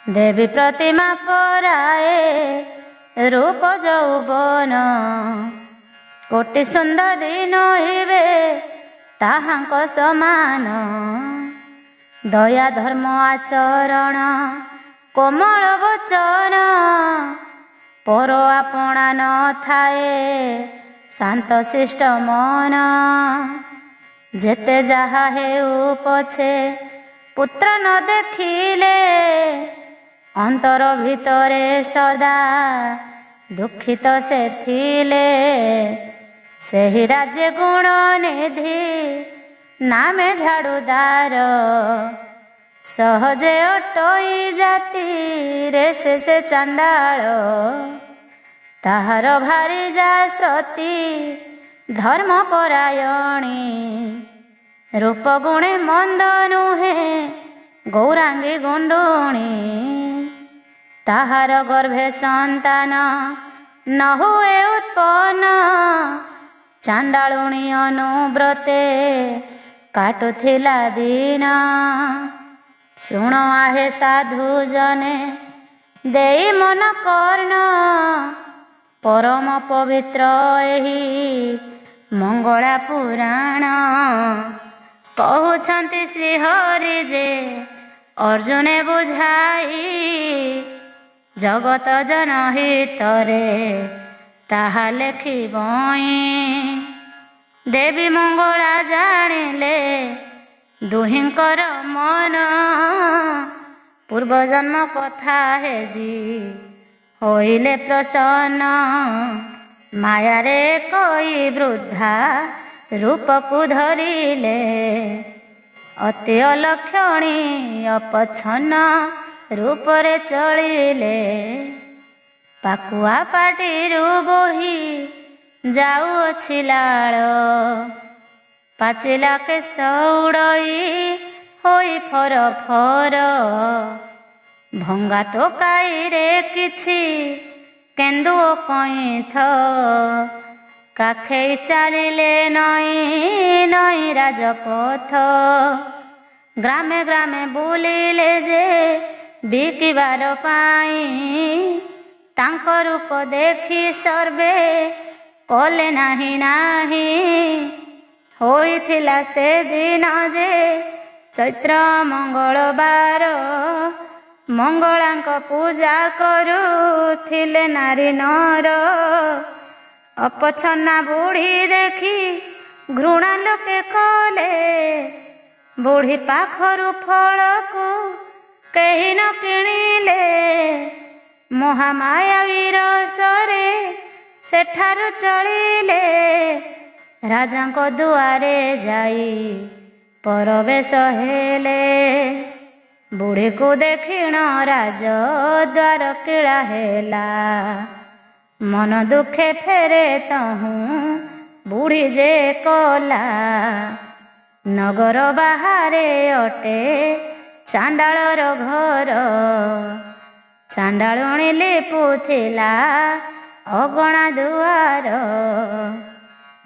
ଦେବୀ ପ୍ରତିମା ପରାଏ ରୂପ ଯୌବନ। କୋଟି ସୁନ୍ଦରୀ ନହିବେ ତାହାଙ୍କ ସମାନ। ଦୟା ଧର୍ମ ଆଚରଣ କୋମଳ ବଚନ, ପର ଆପଣା ନଥାଏ ଶାନ୍ତ ଶିଷ୍ଟ ମନ। ଯେତେ ଯାହା ହେଉ ପଛେ ପୁତ୍ର ନ ଦେଖିଲେ, ଅନ୍ତର ଭିତରେ ସଦା ଦୁଃଖିତ ସେ ଥିଲେ। ସେହି ରାଜ୍ୟ ଗୁଣ ନିଧି ନାମେ ଝାଡ଼ୁଦାର, ସହଜେ ଅଟଇ ଜାତିରେ ସେ ଚାଣ୍ଡାଳ। ତାହାର ଭାରି ଯା ସତୀ ଧର୍ମ ପରାୟଣୀ, ରୂପ ଗୁଣେ ମନ୍ଦ ନୁହେଁ ଗୌରାଙ୍ଗୀ ଗୁଣ୍ଡୁଣୀ। ତାହାର ଗର୍ଭେ ସନ୍ତାନ ନ ହୁଏ ଉତ୍ପନ୍ନ, ଚାଣ୍ଡାଳୁଣୀ ଅନୁବ୍ରତେ କାଟୁଥିଲା ଦିନ। ଶୁଣ ଆହେ ସାଧୁ ଜନେ ଦେଇ ମନ କର୍ଣ୍ଣ, ପରମ ପବିତ୍ର ଏହି ମଙ୍ଗଳା ପୁରାଣ। କହୁଛନ୍ତି ଶ୍ରୀହରି ଯେ ଅର୍ଜୁନେ ବୁଝାଇ, ଜଗତ ଜନହିତରେ ତାହା ଲେଖିବଇଁ। ଦେବୀ ମଙ୍ଗଳା ଜାଣିଲେ ଦୁହିଁଙ୍କର ମନ, ପୂର୍ବଜନ୍ମ କଥା ହେଜି ହୋଇଲେ ପ୍ରସନ୍ନ। ମାୟାରେ କଇ ବୃଦ୍ଧା ରୂପକୁ ଧରିଲେ, ଅତି ଅଲକ୍ଷଣୀ ଅପଚ୍ଛନ୍ନ ରୂପରେ ଚଳିଲେ। ପାକୁଆ ପାଟିରୁ ବୋହି ଯାଉଅଛି ଲାଳ, ପାଚିଲା କେଶ ଉଡ଼ଇ ହୋଇ ଫର ଫର। ଭଙ୍ଗା ଟୋକାଇରେ କିଛି କେନ୍ଦୁଅ କଇଁଥ, କାଖେଇ ଚାଲିଲେ ନଈ ନଈ ରାଜପଥ। ଗ୍ରାମେ ଗ୍ରାମେ ବୁଲିଲେ ଯେ ବିକିବାର ପାଇଁ, ତାଙ୍କ ରୂପ ଦେଖି ସର୍ବେ କଲେ ନାହିଁ ନାହିଁ। ହୋଇଥିଲା ସେଦିନ ଯେ ଚୈତ୍ର ମଙ୍ଗଳବାର, ମଙ୍ଗଳାଙ୍କ ପୂଜା କରୁଥିଲେ ନାରୀ ନର। ଅପଛନା ବୁଢ଼ୀ ଦେଖି ଘୃଣା ଲୋକେ କଲେ, ବୁଢ଼ୀ ପାଖରୁ ଫଳକୁ କେହି ନ କିଣିଲେ। ମହାମାୟା ବିରସରେ ସେଠାରୁ ଚଳିଲେ, ରାଜାଙ୍କ ଦୁଆରେ ଯାଇ ପରବେଶ ହେଲେ। ବୁଢ଼ୀକୁ ଦେଖିଣ ରାଜ ଦ୍ୱାର କିଳା ହେଲା, ମନ ଦୁଃଖେ ଫେରେ ତହୁଁ ବୁଢ଼ୀ ଯେ କଲା। ନଗର ବାହାରେ ଅଟେ ଚାଣ୍ଡାଳର ଘର, ଚାଣ୍ଡାଳୁଣୀ ଲିପୁଥିଲା ଅଗଣା ଦୁଆର।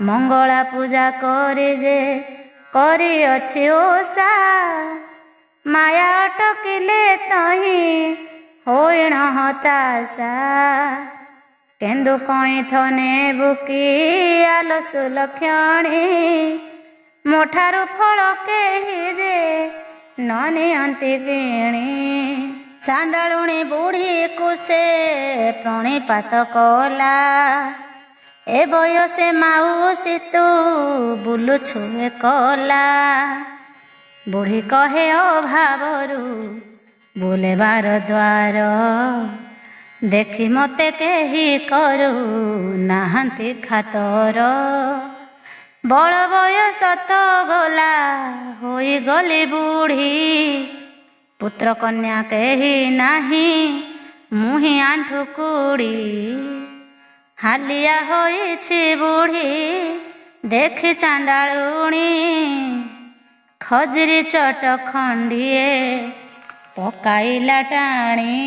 ମଙ୍ଗଳା ପୂଜା କରି ଯେ କରିଅଛି ଓଷା, ମାୟା ଅଟକିଲେ ତହିଁ ହୋଇଣ ହତାଶା। କେନ୍ଦୁ କଇଁଥ ନେବୁକି ଆଲସୁ ଲକ୍ଷଣୀ, ମୋଠାରୁ ଫଳ କେହି ଯେ ନ ନିଅନ୍ତି କିଣି। ଚାଣ୍ଡାଳୁଣୀ ବୁଢ଼ୀକୁ ସେ ପ୍ରଣିପାତ କଲା, ଏ ବୟସେ ମାଉସୀ ତୁ ବୁଲୁଛୁ ଏକଲା। ବୁଢ଼ୀ କହେ ଅଭାବରୁ ବୁଲେବାର ଦ୍ୱାର, ଦେଖି ମୋତେ କେହି କରୁ ନାହାନ୍ତି ଖାତର। ବଳ ବୟସ ତ ଗଲା ହୋଇଗଲି ବୁଢ଼ୀ, ପୁତ୍ର କନ୍ୟା କେହି ନାହିଁ ମୁହିଁ ଆଣ୍ଠୁ କୁଡ଼ି। ହାଲିଆ ହୋଇଛି ବୁଢ଼ୀ ଦେଖି ଚାଣ୍ଡାଳୁଣୀ, ଖଜୁରୀ ଚଟ ଖଣ୍ଡିଏ ପକାଇଲା ଟାଣି।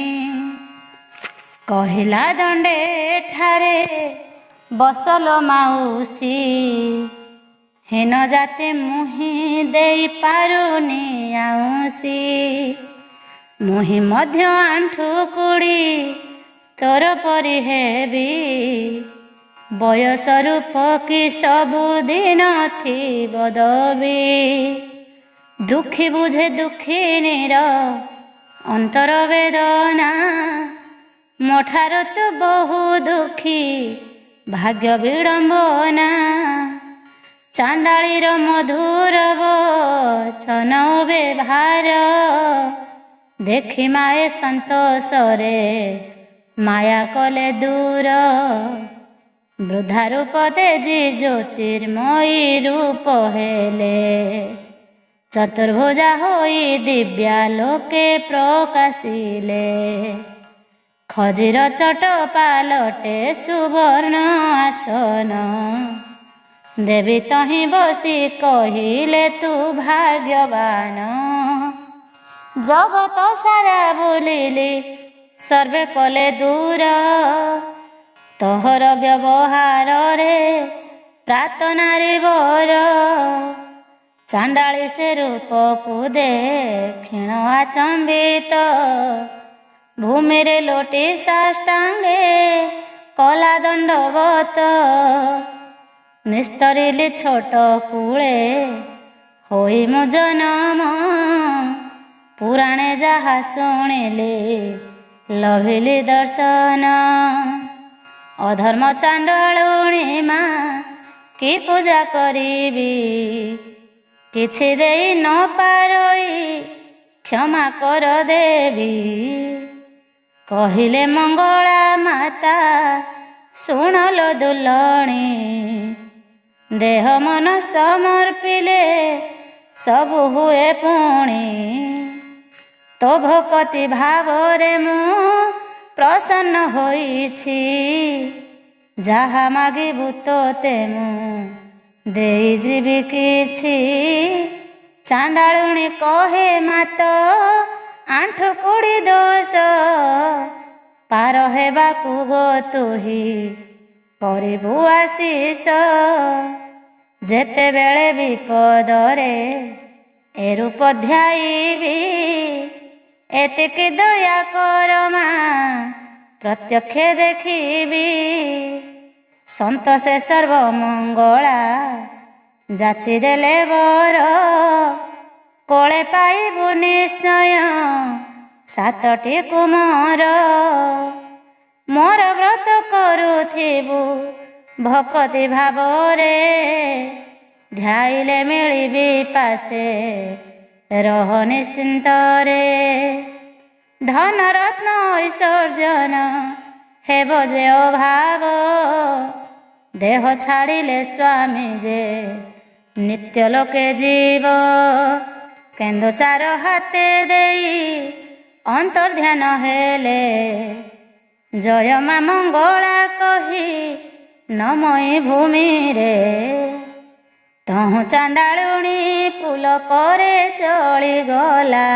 କହିଲା ଦଣ୍ଡେ ଠାରେ ବସଲ ମାଉସୀ, ହୀନ ଜାତି ମୁହିଁ ଦେଇ ପାରୁନି ଆଉଁସି। ମୁହିଁ ମଧ୍ୟ ଆଣ୍ଠୁ କୁଡ଼ି ତୋର ପରି ହେବି, ବୟସ ରୂପ କି ସବୁଦିନ ଥିବ ଦବି, ଦୁଃଖୀ ବୁଝେ ଦୁଃଖିନୀର ଅନ୍ତର ବେଦନା, ମୋଠାରୁ ତୁ ବହୁ ଦୁଃଖୀ ଭାଗ୍ୟ ବିଡ଼ମ୍ବନା। ଚାଣ୍ଡାଳୀର ମଧୁର ବଚନ ବ୍ୟବହାର, ଦେଖି ମାଏ ସନ୍ତୋଷରେ ମାୟା କଲେ ଦୂର। ବୃଦ୍ଧା ରୂପ ତେଜି ଜ୍ୟୋତିର୍ମୟୀ ରୂପ ହେଲେ, ଚତୁର୍ଭୁଜା ହୋଇ ଦିବ୍ୟା ଲୋକେ ପ୍ରକାଶିଲେ। ଖଜିର ଚଟ ପାଲଟେ ସୁବର୍ଣ୍ଣ ଆସନ, ଦେବୀ ତହିଁ ବସି କହିଲେ ତୁ ଭାଗ୍ୟବାନ। ଜଗତ ସାରା ବୁଲିଲି ସର୍ବେ କଲେ ଦୂର, ତୋହର ବ୍ୟବହାରରେ ପ୍ରାର୍ଥନାରେ ବର। ଚାଣ୍ଡାଳୀ ସେ ରୂପକୁ ଦେଖିଣ ଆଚମ୍ବିତ, ଭୂମିରେ ଲୋଟି ସାଷ୍ଟାଙ୍ଗେ କଲା ଦଣ୍ଡବତ। ନିସ୍ତରିଲି ଛୋଟ କୂଳେ ହୋଇ ମୁଁ ଜନମ, ପୁରାଣେ ଯାହା ଶୁଣିଲି ଲଭିଲି ଦର୍ଶନ। ଅଧର୍ମ ଚାଣ୍ଡାଳୁଣୀ ମା କି ପୂଜା କରିବି, କିଛି ଦେଇ ନ ପାରଇ କ୍ଷମା କର ଦେବୀ। କହିଲେ ମଙ୍ଗଳା ମାତା ଶୁଣଲ ଦୁଲଣୀ, ଦେହ ମନ ସମର୍ପିଲେ ସବୁ ହୁଏ ପୁଣି। ତୋ ଭକତି ଭାବରେ ମୁଁ ପ୍ରସନ୍ନ ହୋଇଛି, ଯାହା ମାଗିବୁ ତୋତେ ମୁଁ ଦେଇଯିବି କିଛି। ଚାଣ୍ଡାଳୁଣୀ କହେ ମାତ ଆଣ୍ଠୁ କୋଡ଼ି ଦୋଷ, ପାର ହେବାକୁ ଗୋ ତୁହି କରିବୁ ଆଶିଷ। ଯେତେବେଳେ ବିପଦରେ ଏ ରୂପ ଧ୍ୟାଇବି, ଏତିକି ଦୟା କର ମା ପ୍ରତ୍ୟକ୍ଷ ଦେଖିବି। ସନ୍ତୋଷେ ସର୍ବମଙ୍ଗଳା ଯାଚି ଦେଲେ ବର, କୋଳେ ପାଇବୁ ନିଶ୍ଚୟ ସାତଟି କୁମର। ମୋର ବ୍ରତ କରୁଥିବୁ ଭକତି ଭାବରେ, ଧ୍ୟାଇଲେ ମିଳିବି ପାଶେ ରହ ନିଶ୍ଚିନ୍ତରେ। ଧନ ରତ୍ନ ଐଶ୍ୱର୍ଯ୍ୟନ ହେବ ଯେ ଅଭାବ, ଦେହ ଛାଡ଼ିଲେ ସ୍ୱାମୀ ଯେ ନିତ୍ୟ ଲୋକେ ଯିବ। କେନ୍ଦୁ ଚାର ହାତେ ଦେଇ ଅନ୍ତର୍ଧ୍ୟାନ ହେଲେ, ଜୟ ମା ମଙ୍ଗଳା କହି ନମଇ ଭୂମିରେ। ତହୁଁ ଚାଣ୍ଡାଳୁଣୀ ପୁଲକରେ ଚଳିଗଲା,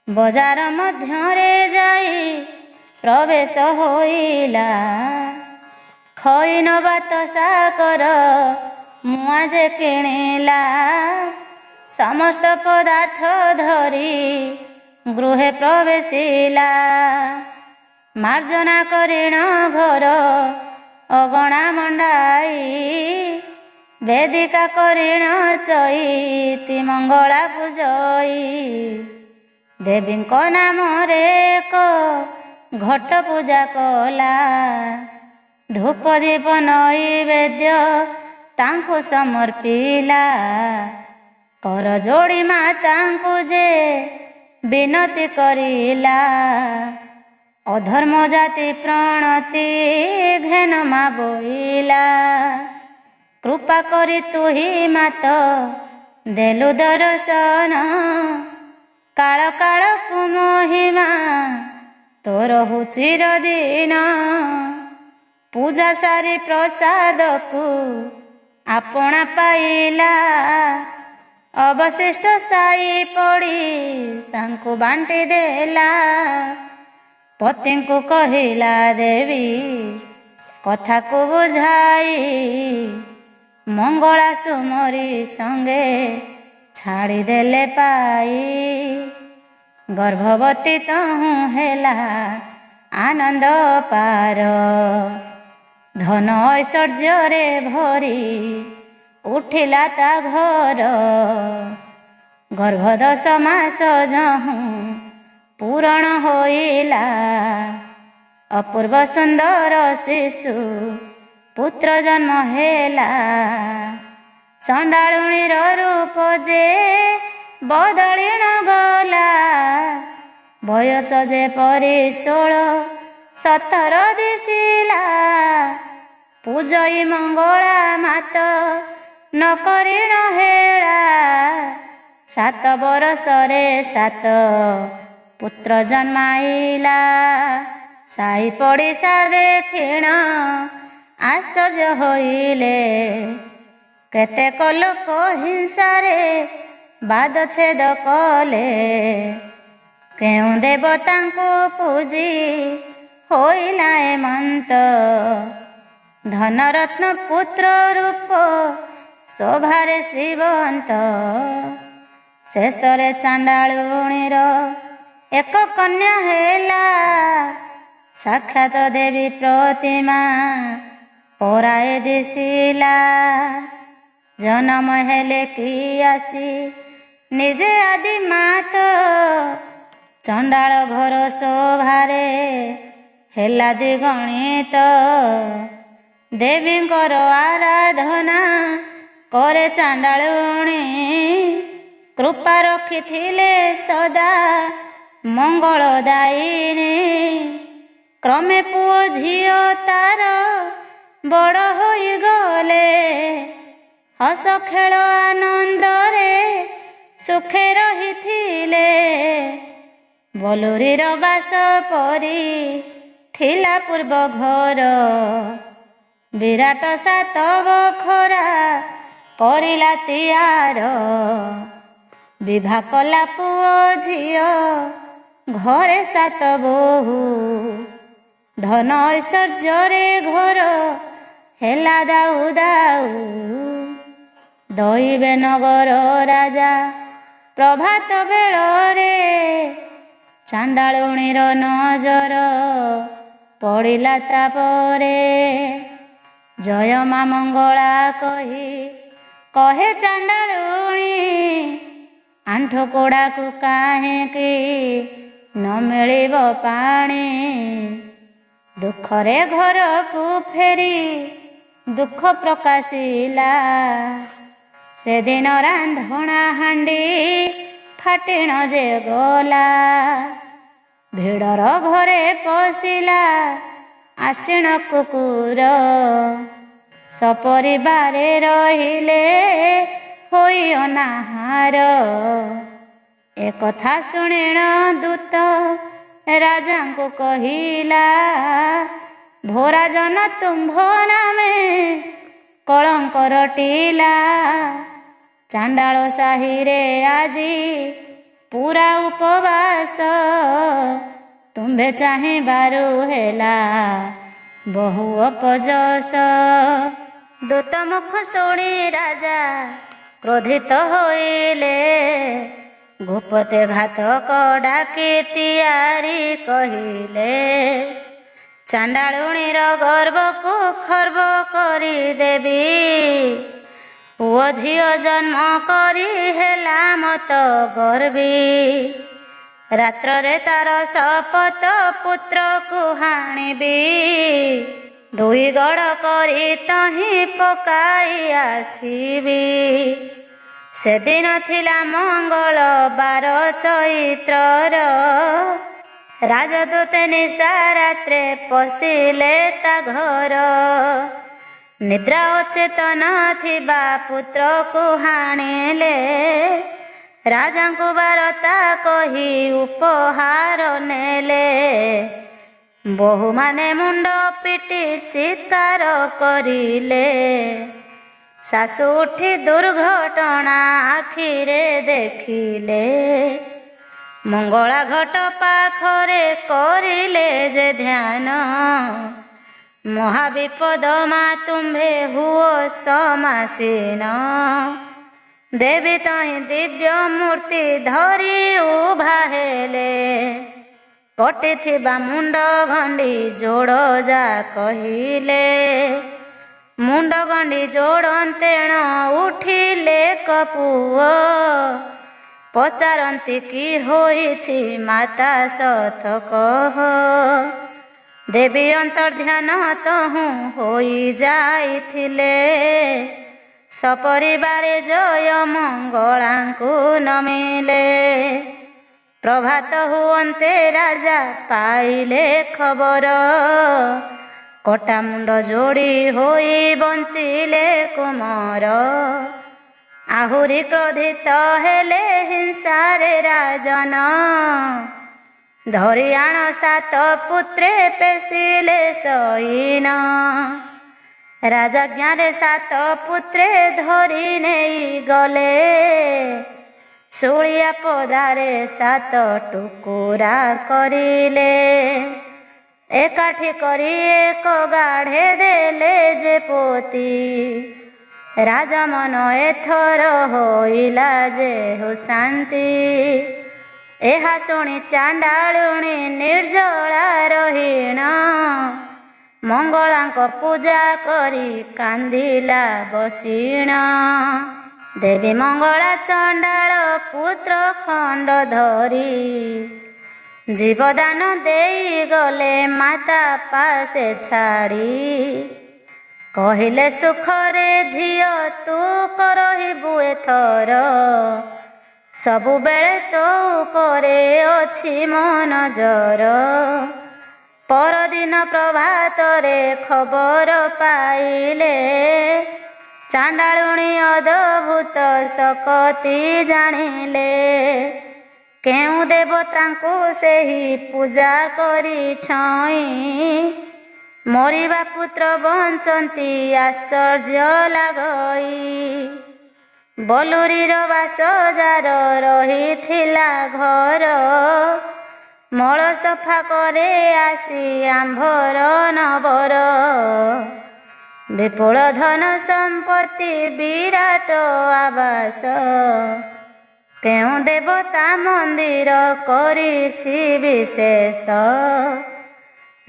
ବଜାର ମଧ୍ୟରେ ଯାଇ ପ୍ରବେଶ ହୋଇଲା। ଖଇନ ବାତ ସାକର ମୁଆଁ ଯେ କିଣିଲା, ସମସ୍ତ ପଦାର୍ଥ ଧରି ଗୃହେ ପ୍ରବେଶିଲା। ମାର୍ଜନା କରିଣ ଘର ଅଗଣା ମଣ୍ଡାଇ, ବେଦିକା କରିଣ ଚଇତି ମଙ୍ଗଳା ପୂଜଇ। ଦେବୀଙ୍କ ନାମରେ ଏକ ଘଟ ପୂଜା କଲା, ଧୂପ ଦୀପ ନୈବେଦ୍ୟ ତାଙ୍କୁ ସମର୍ପିଲା। କର ଯୋଡ଼ି ମାତାଙ୍କୁ ଯେ ବିନତି କରିଲା, ଅଧର୍ମ ଜାତି ପ୍ରଣତି ଘେନ ମା ବୋଇଲା। କୃପା କରି ତୁହି ମାତ ଦେଲୁ ଦର୍ଶନ, କାଳ କାଳକୁ ମହିମା ତୋର ହଉ ଚିରଦିନ। ପୂଜା ସାରି ପ୍ରସାଦକୁ ଆପଣା ପାଇଲା, ଅବଶିଷ୍ଟ ସାଇ ପଡ଼ିଶାଙ୍କୁ ବାଣ୍ଟି ଦେଲା। ପତିଙ୍କୁ କହିଲା ଦେବୀ କଥାକୁ ବୁଝାଇ, ମଙ୍ଗଳା ସୁମରି ସଙ୍ଗେ ଛାଡ଼ିଦେଲେ ପାଇ। ଗର୍ଭବତୀ ତହୁଁ ହେଲା ଆନନ୍ଦ ପାର, ଧନ ଐଶ୍ୱର୍ଯ୍ୟରେ ଭରି ଉଠିଲା ତା ଘର। ଗର୍ଭ 10 ମାସ ଯହୁଁ ପୂରଣ ହୋଇଲା। ଅପୂର୍ବ ସୁନ୍ଦର ଶିଶୁ ପୁତ୍ର ଜନ୍ମ ହେଲା। ଚଣ୍ଡାଳୁଣୀର ରୂପ ଯେ ବଦଳି ନ ଗଲା। ବୟସ ଯେପରି 16-17 ଦିଶିଲା। ପୂଜଇ ମଙ୍ଗଳା ମାତ ନ କରିଣ ହେଳା। 7 ବରଷରେ 7 ପୁତ୍ର ଜନ୍ମାଇଲା। ସାହି ପଡ଼ିଶା ଦେଖିଣ ଆଶ୍ଚର୍ଯ୍ୟ ହୋଇଲେ। କେତେକ ଲୋକ ହିଂସାରେ ବାଦ ଛେଦ କଲେ। କେଉଁ ଦେବତାଙ୍କୁ ପୂଜି ହୋଇଲା ଏମନ୍ତ। ଧନରତ୍ନ ପୁତ୍ର ରୂପ ଶୋଭାରେ ଶ୍ରୀବନ୍ତ। ଶେଷରେ ଚାଣ୍ଡାଳୁଣୀର ଏକ କନ୍ୟା ହେଲା। ସାକ୍ଷାତ ଦେବୀ ପ୍ରତିମା ପରାଏ ଦିଶିଲା। ଜନମ ହେଲେ କି ଆସି ନିଜେ ଆଦି ମାତ। ଚଣ୍ଡାଳ ଘର ଶୋଭାରେ ହେଲା ଦ୍ୱିଗଣିତ। ଦେବୀଙ୍କର ଆରାଧନା କରେ ଚାଣ୍ଡାଳୁଣୀ। କୃପା ରଖିଥିଲେ ସଦା ମଙ୍ଗଳଦାୟିନୀ। କ୍ରମେ ପୁଅ ଝିଅ ତାର ବଡ଼ ହୋଇଗଲେ। ହସ ଖେଳ ଆନନ୍ଦରେ ସୁଖେ ରହିଥିଲେ। ବଲୁରୀର ବାସ ପରି ଥିଲା ପୂର୍ବ ଘର। ବିରାଟ 7 ବଖରା କରିଲା ତିଆର। ବିଭା କଲା ପୁଅ ଝିଅ ଘରେ 7 ବୋହୂ। ଧନ ଐଶ୍ୱର୍ଯ୍ୟରେ ଘର ହେଲା ଦାଉ ଦାଉ। ଦଇବେ ନଗର ରାଜା ପ୍ରଭାତ ବେଳରେ। ଚାଣ୍ଡାଳୁଣୀର ନଜର ପଡ଼ିଲା ତାପରେ। ଜୟ ମା ମଙ୍ଗଳା କହେ ଚାଣ୍ଡାଳୁଣୀ। ଆଣ୍ଠୁ କୋଡ଼ାକୁ କାହିଁକି ନ ମିଳିବ ପାଣି। ଦୁଃଖରେ ଘରକୁ ଫେରି ଦୁଃଖ ପ୍ରକାଶିଲା। ସେଦିନ ରାନ୍ଧଣା ହାଣ୍ଡି ଫାଟିଣ ଯେ ଗଲା। ଭିଡ଼ର ଘରେ ପଶିଲା ଆଶିଣ କୁକୁର। ସପରିବାରେ ରହିଲେ ହୋଇ ଅନାହାର। ଏକଥା ଶୁଣିଣ ଦୂତ ରାଜାଙ୍କୁ କହିଲା। ଭୋରାଜନ ତୁମ୍ଭ ନାମେ କଳଙ୍କ ରଟିଲା। ଚାଣ୍ଡାଳ ସାହିରେ ଆଜି ପୁରା ଉପବାସ। ତୁମ୍ଭେ ଚାହିଁବାରୁ ହେଲା ବହୁ ଅପଯଶ। ଦୂତ ମୁଖ ଶୁଣି ରାଜା କ୍ରୋଧିତ ହୋଇଲେ। ଭୂପତେ ଘାତକ ଡାକି ତିଆରି କହିଲେ। ଚାଣ୍ଡାଳୁଣୀର ଗର୍ଭକୁ ଖର୍ବ କରିଦେବି। ପୁଅ ଝିଅ ଜନ୍ମ କରି ହେଲା ମତ ଗର୍ବି। ରାତ୍ରରେ ତାର ଶପଥ ପୁତ୍ରକୁ ହାଣିବି। 2 ଗଡ଼ କରି ତହିଁ ପକାଇ ଆସିବି। ସେଦିନ ଥିଲା ମଙ୍ଗଳବାର ଚୈତ୍ରର। ରାଜଦୂତେ ନିଶାରାତ୍ରେ ପଶିଲେ ତା ଘର। ନିଦ୍ରା ଅଚେତନ ଥିବା ପୁତ୍ରକୁ ହାଣିଲେ। ରାଜାଙ୍କୁ ବାରତା କହି ଉପହାର ନେଲେ। ବୋହୂମାନେ ମୁଣ୍ଡ ପିଟି ଚିତ୍କାର କରିଲେ। ଶାଶୁ ଉଠି ଦୁର୍ଘଟଣା ଆଖିରେ ଦେଖିଲେ। ମଙ୍ଗଳା ଘଟ ପାଖରେ କରିଲେ ଯେ ଧ୍ୟାନ। ମହାବିପଦ ମା ତୁମ୍ଭେ ହୁଅ ସମାସୀନ। ଦେବୀ ତହିଁ ଦିବ୍ୟ ମୂର୍ତ୍ତି ଧରି ଉଭା ହେଲେ। କଟିଥିବା ମୁଣ୍ଡ ଗଣ୍ଡି ଯୋଡ଼ ଯା କହିଲେ। ମୁଣ୍ଡ ଗଣ୍ଡି ଯୋଡ଼ନ୍ତେଣ ଉଠିଲେ କପୁଅ। ପଚାରନ୍ତି କି ହୋଇଛି ମାତା ସତ କହ। ଦେବୀ ଅନ୍ତର୍ଧ୍ୟାନ ତହୁଁ ହୋଇ ଯାଇଥିଲେ। ସପରିବାରେ ଜୟ ମଙ୍ଗଳାଙ୍କୁ ନମିଲେ। ପ୍ରଭାତ ହୁଅନ୍ତେ ରାଜା ପାଇଲେ ଖବର। କଟା ମୁଣ୍ଡ ଯୋଡ଼ି ହୋଇ ବଞ୍ଚିଲେ କୁମର। ଆହୁରି କ୍ରୋଧିତ ହେଲେ ହିଂସାରେ ରାଜନ। ଧରି ଆଣ ସାତ ପୁତ୍ରେ ପେଶିଲେ ସଇନ। ରାଜଜ୍ଞାରେ ସାତ ପୁତ୍ରେ ଧରି ନେଇ ଗଲେ। ଶୂଳିଆ ପଦାରେ ସାତ ଟୁକୁରା କରିଲେ। ଏକାଠି କରି ଏକ ଗାଢ଼େ ଦେଲେ ଯେ ପୋତି। ରାଜା ମନ ଏଥର ହୋଇଲା ଯେ ଶାନ୍ତି। ଏହା ଶୁଣି ଚାଣ୍ଡାଳୁଣୀ ନିର୍ଜଳା ରହିଣ। ମଙ୍ଗଳାଙ୍କ ପୂଜା କରି କାନ୍ଦିଲା ବସିଣ। ଦେବୀ ମଙ୍ଗଳା ଚଣ୍ଡାଳ ପୁତ୍ର ଖଣ୍ଡ ଧରି। ଜୀବଦାନ ଦେଇଗଲେ ମାତା ପାଶେ ଛାଡ଼ି। କହିଲେ ସୁଖରେ ଝିଅ ତୁ ରହିବୁ ଏଥର। ସବୁବେଳେ ତୋ ଉପରେ ଅଛି ମୋ ନଜର। ପରଦିନ ପ୍ରଭାତରେ ଖବର ପାଇଲେ। ଚାଣ୍ଡାଳୁଣୀ ଅଦ୍ଭୁତ ଶକତି ଜାଣିଲେ। କେଉଁ ଦେବତାଙ୍କୁ ସେହି ପୂଜା କରି ଛଇଁ। ମରିବା ପୁତ୍ର ବଞ୍ଚନ୍ତି ଆଶ୍ଚର୍ଯ୍ୟ ଲାଗଇ। ବଲୁରିର ବାସ ଯାର ରହିଥିଲା ଘର। ମଳ ସଫା କରେ ଆସି ଆମ୍ଭର ନବର। ବିପୁଳ ଧନ ସମ୍ପତ୍ତି ବିରାଟ ଆବାସ। କେଉଁ ଦେବତା ମନ୍ଦିର କରିଛି ବିଶେଷ।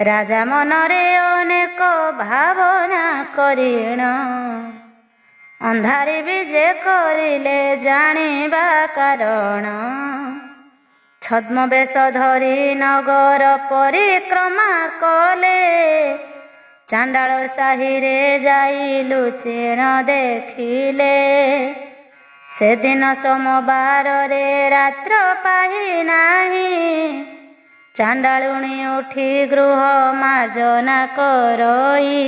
ରାଜା ମନରେ ଅନେକ ଭାବନା କରିଣ। ଅନ୍ଧାରି ବି ଯେ କରିଲେ ଜାଣିବା କାରଣ। ଛଦ୍ମବେଶ ଧରି ନଗର ପରିକ୍ରମା କଲେ। ଚାଣ୍ଡାଳ ସାହିରେ ଯାଇ ଲୁଚିଣ ଦେଖିଲେ। ସେଦିନ ସୋମବାରରେ ରାତ୍ର ପାହି ନାହିଁ। ଚାଣ୍ଡାଳୁଣୀ ଉଠି ଗୃହ ମାର୍ଜନା କରଇ।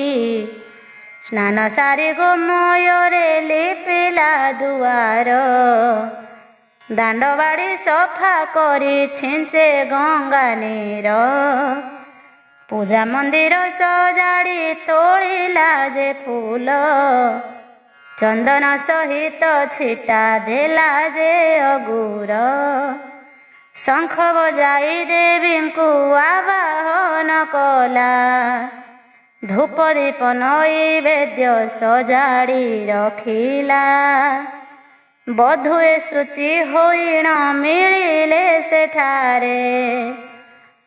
ସ୍ନାନ ସାରି ଗୋମୟରେ ଲିପିଲା ଦୁଆର। ଦାଣ୍ଡ ବାଡ଼ି ସଫା କରି ଛିଞ୍ଚେ ଗଙ୍ଗା ନୀର। ପୂଜା ମନ୍ଦିର ସଜାଡ଼ି ତୋଳିଲା ଯେ ଫୁଲ। ଚନ୍ଦନ ସହିତ ଛିଟା ଦେଲା ଯେ ଅଗୁର। ଶଙ୍ଖ ବଜାଇ ଦେବୀଙ୍କୁ ଆବାହନ କଲା। ଧୂପ ଦୀପ ନୈବେଦ୍ୟ ସଜାଡ଼ି ରଖିଲା। ବଧୂଏ ଶୁଚି ହୋଇଣ ମିଳିଲେ ସେଠାରେ।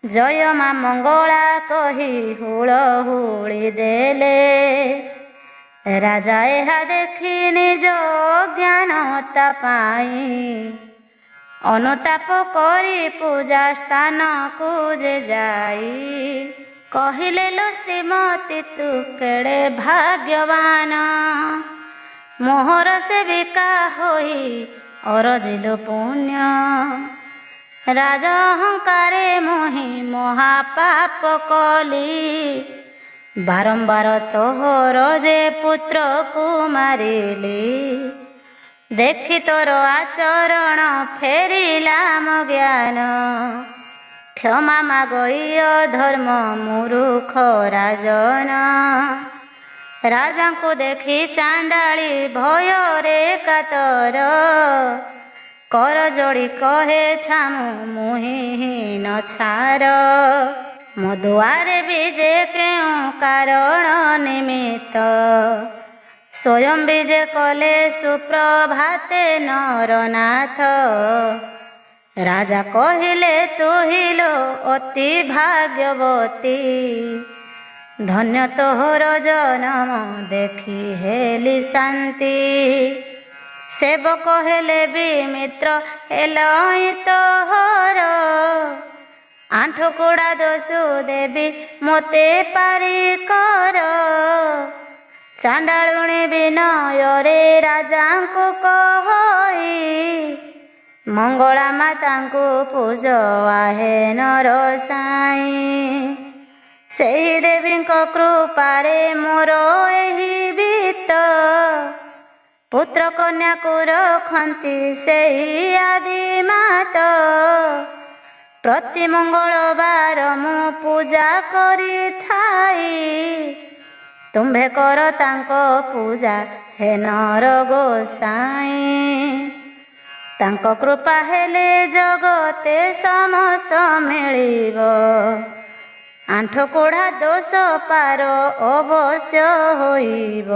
ଜୟ ମା ମଙ୍ଗଳା କହି ହୁଳହୁଳି ଦେଲେ। ରାଜା ଏହା ଦେଖି ନିଜ ଅଜ୍ଞାନତା ପାଇଁ। ଅନୁତାପ କରି ପୂଜା ସ୍ଥାନକୁ ଯେ ଯାଇ। କହିଲେ ଲୋ ଶ୍ରୀମତୀ ତୁ କେଡ଼େ ଭାଗ୍ୟବାନ। ମୋହର ସେବିକା ହୋଇ ଅରଜିଲୁ ପୁଣ୍ୟ। ରାଜ ଅହଙ୍କାରେ ମୋହି ମହାପାପ କଲି। ବାରମ୍ବାର ତୋହର ଯେ ପୁତ୍ରକୁ ମାରିଲି। ଦେଖି ତୋର ଆଚରଣ ଫେରିଲା ମୋ ଜ୍ଞାନ। କ୍ଷମା ମାଗଇ ଅଧର୍ମ ମୂରୁଖ ରାଜନ। ରାଜାଙ୍କୁ ଦେଖି ଚାଣ୍ଡାଳୀ ଭୟରେ କାତର। କର ଯୋଡ଼ି କହେ ଛାମୁ ମୁହିଁ ନଛାର। ମୋ ଦୁଆରେ ବି ଯେ କେଉଁ କାରଣ ନିମିତ୍ତ। ସ୍ୱୟଂ ବି ଯେ କଲେ ସୁପ୍ରଭାତେ ନରନାଥ। ରାଜା କହିଲେ ତୁହିଲୋ ଅତି ଭାଗ୍ୟବତୀ, ଧନ୍ୟ ତୋହର ଜନମ ଦେଖି ହେଲି ଶାନ୍ତି। ସେବକ ହେଲେ ବି ମିତ୍ର ହେଲଇଁ ତୋହର, ଆଣ୍ଠୁକୁଡ଼ା ଦୋଷ ଦେବି ମୋତେ ପାରି କର। ଚାଣ୍ଡାଳୁଣୀ ବିନୟରେ ରାଜାଙ୍କୁ କହି, ମଙ୍ଗଳା ମାତାଙ୍କୁ ପୂଜ ଆହେ ନର ସାଇଁ। ସେହି ଦେବୀଙ୍କ କୃପାରେ ମୋର ଏହି ବିତ, ପୁତ୍ର କନ୍ୟାକୁ ରଖନ୍ତି ସେହି ଆଦି ମାତ। ପ୍ରତି ମଙ୍ଗଳବାର ମୁଁ ପୂଜା କରିଥାଇ, ତୁମ୍ଭେ କର ତାଙ୍କ ପୂଜା ହେ ନର ଗୋସାଇଁ। ତାଙ୍କ କୃପା ହେଲେ ଜଗତେ ସମସ୍ତ ମିଳିବ, ଆଣ୍ଠୁକୁଡ଼ା ଦୋଷ ପାର ଅବଶ୍ୟ ହୋଇବ।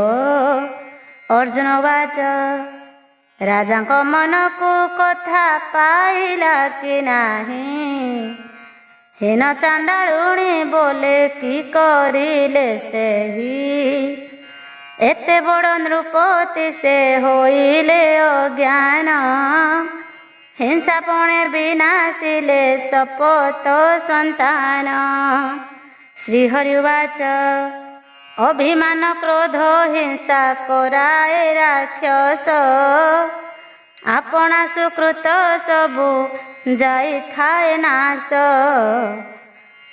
ଅର୍ଜୁନ ବାଚ ରାଜାଙ୍କ ମନକୁ କଥା ପାଇଲା କି ନାହିଁ, ହୀନ ଚାଣ୍ଡାଳୁଣୀ ବୋଲେ କି କରିଲେ ସେହି। ଏତେ ବଡ଼ ନୃପତି ସେ ହୋଇଲେ ଅଜ୍ଞାନ, ହିଂସା ପଣେ ବିନାଶିଲେ ଶପଥ ସନ୍ତାନ। ଶ୍ରୀହରି ବାଚ ଅଭିମାନ କ୍ରୋଧ ହିଂସା କରାଏ ରାକ୍ଷସ, ଆପଣା ସୁକୃତ ସବୁ ଯାଇଥାଏ ନାଶ।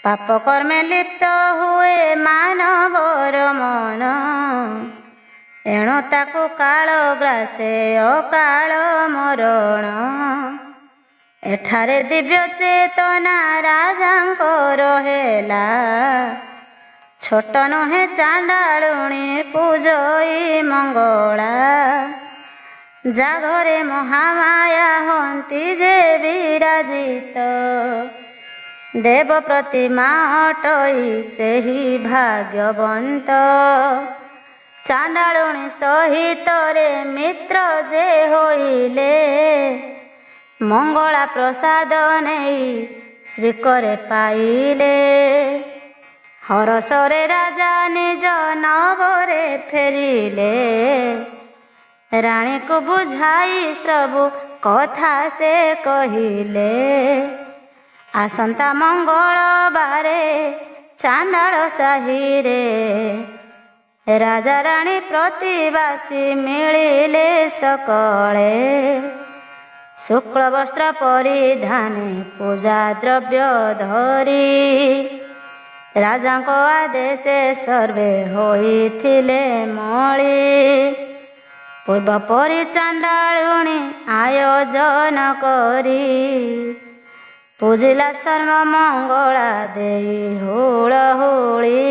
ପାପ କର୍ମେ ଲିପ୍ତ ହୁଏ ମାନବର ମନ, ଏଣୁ ତାକୁ କାଳ ଗ୍ରାସେ ଅକାଳ ମରଣ। ଏଠାରେ ଦିବ୍ୟ ଚେତନା ରାଜାଙ୍କର ହେଲା, ଛୋଟ ନୁହେଁ ଚାଣ୍ଡାଳୁଣୀ ପୂଜଇ ମଙ୍ଗଳା। ଜାଗରେ ମହାମାୟା ହନ୍ତି ଯେ ବିରାଜିତ, ଦେବ ପ୍ରତିମା ଅଟଇ ସେହି ଭାଗ୍ୟବନ୍ତ। ଚାଣ୍ଡାଳୁଣୀ ସହିତରେ ମିତ୍ର ଯେ ହୋଇଲେ, ମଙ୍ଗଳା ପ୍ରସାଦ ନେଇ ଶ୍ରୀକରେ ପାଇଲେ। ହରସରେ ରାଜା ନିଜ ନବରେ ଫେରିଲେ, ରାଣୀକୁ ବୁଝାଇ ସବୁ କଥା ସେ କହିଲେ। ଆସନ୍ତା ମଙ୍ଗଳବାରେ ଚାଣ୍ଡାଳ ସାହିରେ, ରାଜା ରାଣୀ ପ୍ରତିବାସୀ ମିଳିଲେ ସକଳେ। ଶୁକ୍ଳ ବସ୍ତ୍ର ପରିଧାନେ ପୂଜା ଦ୍ରବ୍ୟ ଧରି, ରାଜାଙ୍କ ଆଦେଶେ ସର୍ବେ ହୋଇଥିଲେ ମଳି। ପୂର୍ବ ପରି ଚାଣ୍ଡାଳୁଣୀ ଆୟୋଜନ କରି, ପୂଜିଲା ସର୍ବ ମଙ୍ଗଳା ଦେଇ ହୁଳହୁଳି।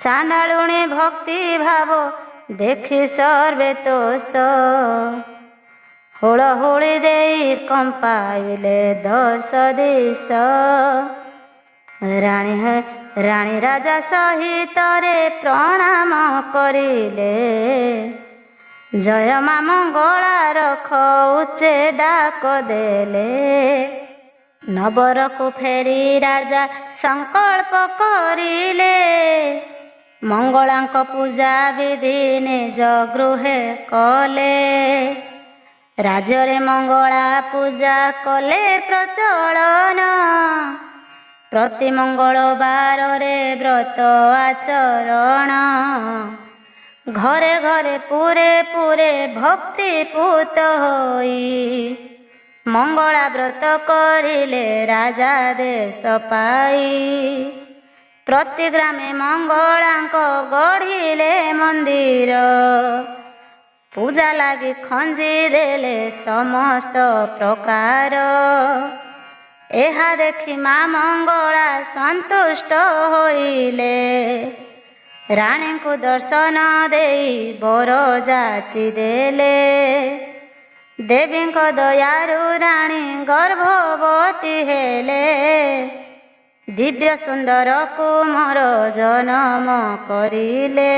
ଚାଣ୍ଡାଳୁଣୀ ଭକ୍ତି ଭାବ ଦେଖି ସର୍ବେ ତୋଷ, ହୁଳହୁଳି ଦେଇ କମ୍ପାଇଲେ ଦଶ ଦିଶ। ରାଣୀ ରାଜା ସହିତରେ ପ୍ରଣାମ କରିଲେ, ଜୟ ମା ମଙ୍ଗଳା ରଖ ଉଚ୍ଚେ ଡାକ ଦେଲେ। ନବରକୁ ଫେରି ରାଜା ସଂକଳ୍ପ କରିଲେ, ମଙ୍ଗଳାଙ୍କ ପୂଜା ବିଧି ନିଜ ଗୃହେ କଲେ। ରାଜ୍ୟରେ ମଙ୍ଗଳା ପୂଜା କଲେ ପ୍ରଚଳନ, ପ୍ରତି ମଙ୍ଗଳବାରରେ ବ୍ରତ ଆଚରଣ। ଘରେ ଘରେ ପୁରେ ପୁରେ ଭକ୍ତି ପୂତ ହୋଇ, ମଙ୍ଗଳା ବ୍ରତ କରିଲେ ରାଜା ଦେଶ ପାଇ। ପ୍ରତି ଗ୍ରାମେ ମଙ୍ଗଳାଙ୍କ ଗଢ଼ିଲେ ମନ୍ଦିର, ପୂଜା ଲାଗି ଖଞ୍ଜି ଦେଲେ ସମସ୍ତ ପ୍ରକାର। ଏହା ଦେଖି ମା ମଙ୍ଗଳା ସନ୍ତୁଷ୍ଟ ହୋଇଲେ, ରାଣୀଙ୍କୁ ଦର୍ଶନ ଦେଇ ବର ଯାଚି ଦେଲେ। ଦେବୀଙ୍କ ଦୟାରୁ ରାଣୀ ଗର୍ଭବତୀ ହେଲେ, ଦିବ୍ୟ ସୁନ୍ଦର କୁମର ଜନମ କରିଲେ।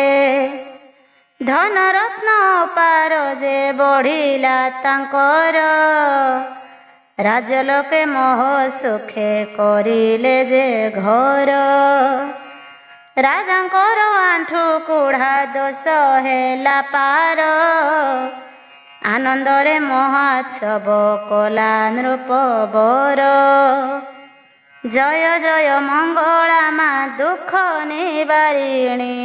ଧନରତ୍ନ ପାର ଯେ ବଢ଼ିଲା ତାଙ୍କର, ରାଜଲୋକେ ମୋହ ସୁଖେ କରିଲେ ଯେ ଘର। ରାଜାଙ୍କର ଆଣ୍ଠୁ କୁଢ଼ା ଦୋଷ ହେଲା ପାର। ଆନନ୍ଦରେ ମହାତ୍ସବ କଲା ନୃପବର। ଜୟ ଜୟ ମଙ୍ଗଳା ମା ଦୁଃଖ ନିବାରିଣୀ।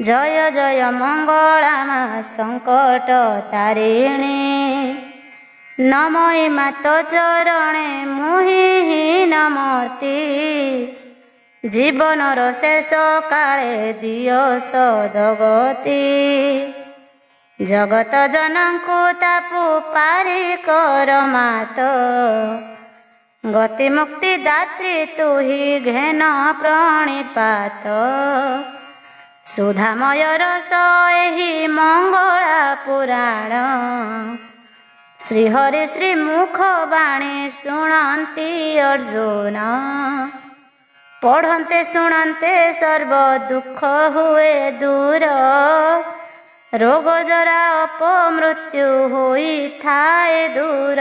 ଜୟ ଜୟ ମଙ୍ଗଳା ମା ସଙ୍କଟ ତାରିଣୀ। ନମଇ ମାତ ଚରଣେ ମୁହିଁ ହୀନମତି। ଜୀବନର ଶେଷ କାଳେ ଦିଅ ସଦଗତି। ଜଗତ ଜନଙ୍କୁ ତାପୁ ପାରି କର ମାତ। ଗତି ମୁକ୍ତି ଦାତ୍ରୀ ତୁହି ଘେନ ପ୍ରଣିପାତ। ସୁଧାମୟ ରସ ଏହି ମଙ୍ଗଳା ପୁରାଣ। ଶ୍ରୀହରି ଶ୍ରୀମୁଖ ବାଣୀ ଶୁଣନ୍ତି ଅର୍ଜୁନ। ପଢ଼ନ୍ତେ ଶୁଣନ୍ତେ ସର୍ବ ଦୁଃଖ ହୁଏ ଦୂର। ରୋଗ ଜରା ଅପମୃତ୍ୟୁ ହୋଇଥାଏ ଦୂର।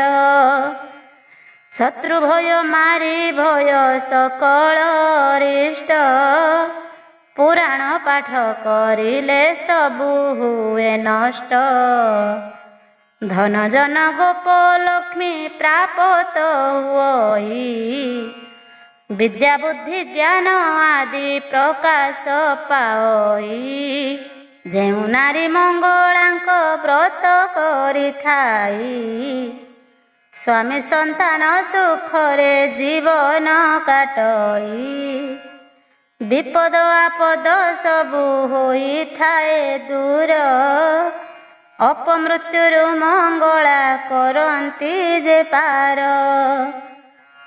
ଶତ୍ରୁ ଭୟ ମାରି ଭୟ ସକଳ ଅରିଷ୍ଟ। ପୁରାଣ ପାଠ କରିଲେ ସବୁ ହୁଏ ନଷ୍ଟ। ଧନ ଜନ ଗୋପ ଲକ୍ଷ୍ମୀ ପ୍ରାପତ ହୁଅଇ। ବିଦ୍ୟା ବୁଦ୍ଧି ଜ୍ଞାନ ଆଦି ପ୍ରକାଶ ପାଇ। ଯେଉଁ ନାରୀ ମଙ୍ଗଳାଙ୍କ ବ୍ରତ କରିଥାଇ। ସ୍ୱାମୀ ସନ୍ତାନ ସୁଖରେ ଜୀବନ କାଟଇ। ବିପଦ ଆପଦ ସବୁ ହୋଇଥାଏ ଦୂର। ଅପମୃତ୍ୟୁରୁ ମଙ୍ଗଳା କରନ୍ତି ଯେ ପାର।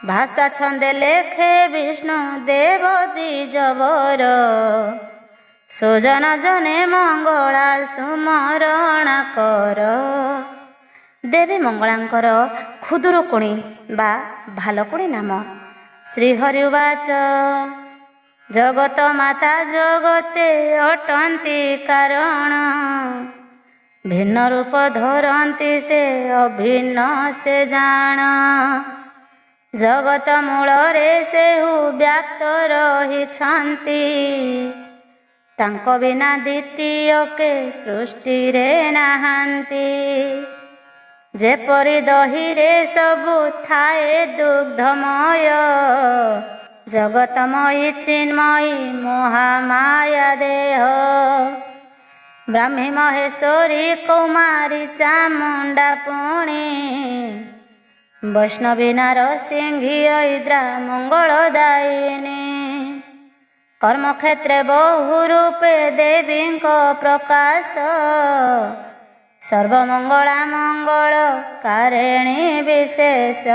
ଭାଷା ଛନ୍ଦେ ଲେଖେ ବିଷ୍ଣୁ ଦେବ ଦ୍ୱିଜବର। ସୁଜନ ଜନେ ମଙ୍ଗଳା ସୁମରଣ କର। ଦେବୀ ମଙ୍ଗଳାଙ୍କର ଖୁଦୁରୁକୁଣୀ ବା ଭାଲକୁଣୀ ନାମ। ଶ୍ରୀହରି ଉବାଚ ଜଗତ ମାତା ଜଗତେ ଅଟନ୍ତି କାରଣ। ଭିନ୍ନ ରୂପ ଧରନ୍ତି ସେ ଅଭିନ୍ନ ସେ ଜାଣ। ଜଗତ ମୂଳରେ ସେହୁ ବ୍ୟାପ୍ତ ରହିଛନ୍ତି। ତାଙ୍କ ବିନା ଦ୍ୱିତୀୟ କେ ସୃଷ୍ଟିରେ ନାହାନ୍ତି। ଯେପରି ଦହିରେ ସବୁ ଥାଏ ଦୁଗ୍ଧମୟ। ଜଗତମୟୀ ଚିନ୍ମୟୀ ମହାମାୟା ଦେହ। ବ୍ରାହ୍ମୀ ମହେଶ୍ୱରୀ କୌମାରୀ ଚାମୁଣ୍ଡା ପୁଣି। ବୈଷ୍ଣବୀ ନାରସିଂହୀ ଐନ୍ଦ୍ରା ମଙ୍ଗଳଦାୟିନୀ। କର୍ମକ୍ଷେତ୍ରେ ବହୁ ରୂପେ ଦେବୀଙ୍କ ପ୍ରକାଶ। ସର୍ବମଙ୍ଗଳା ମଙ୍ଗଳ କାରିଣୀ ବିଶେଷ।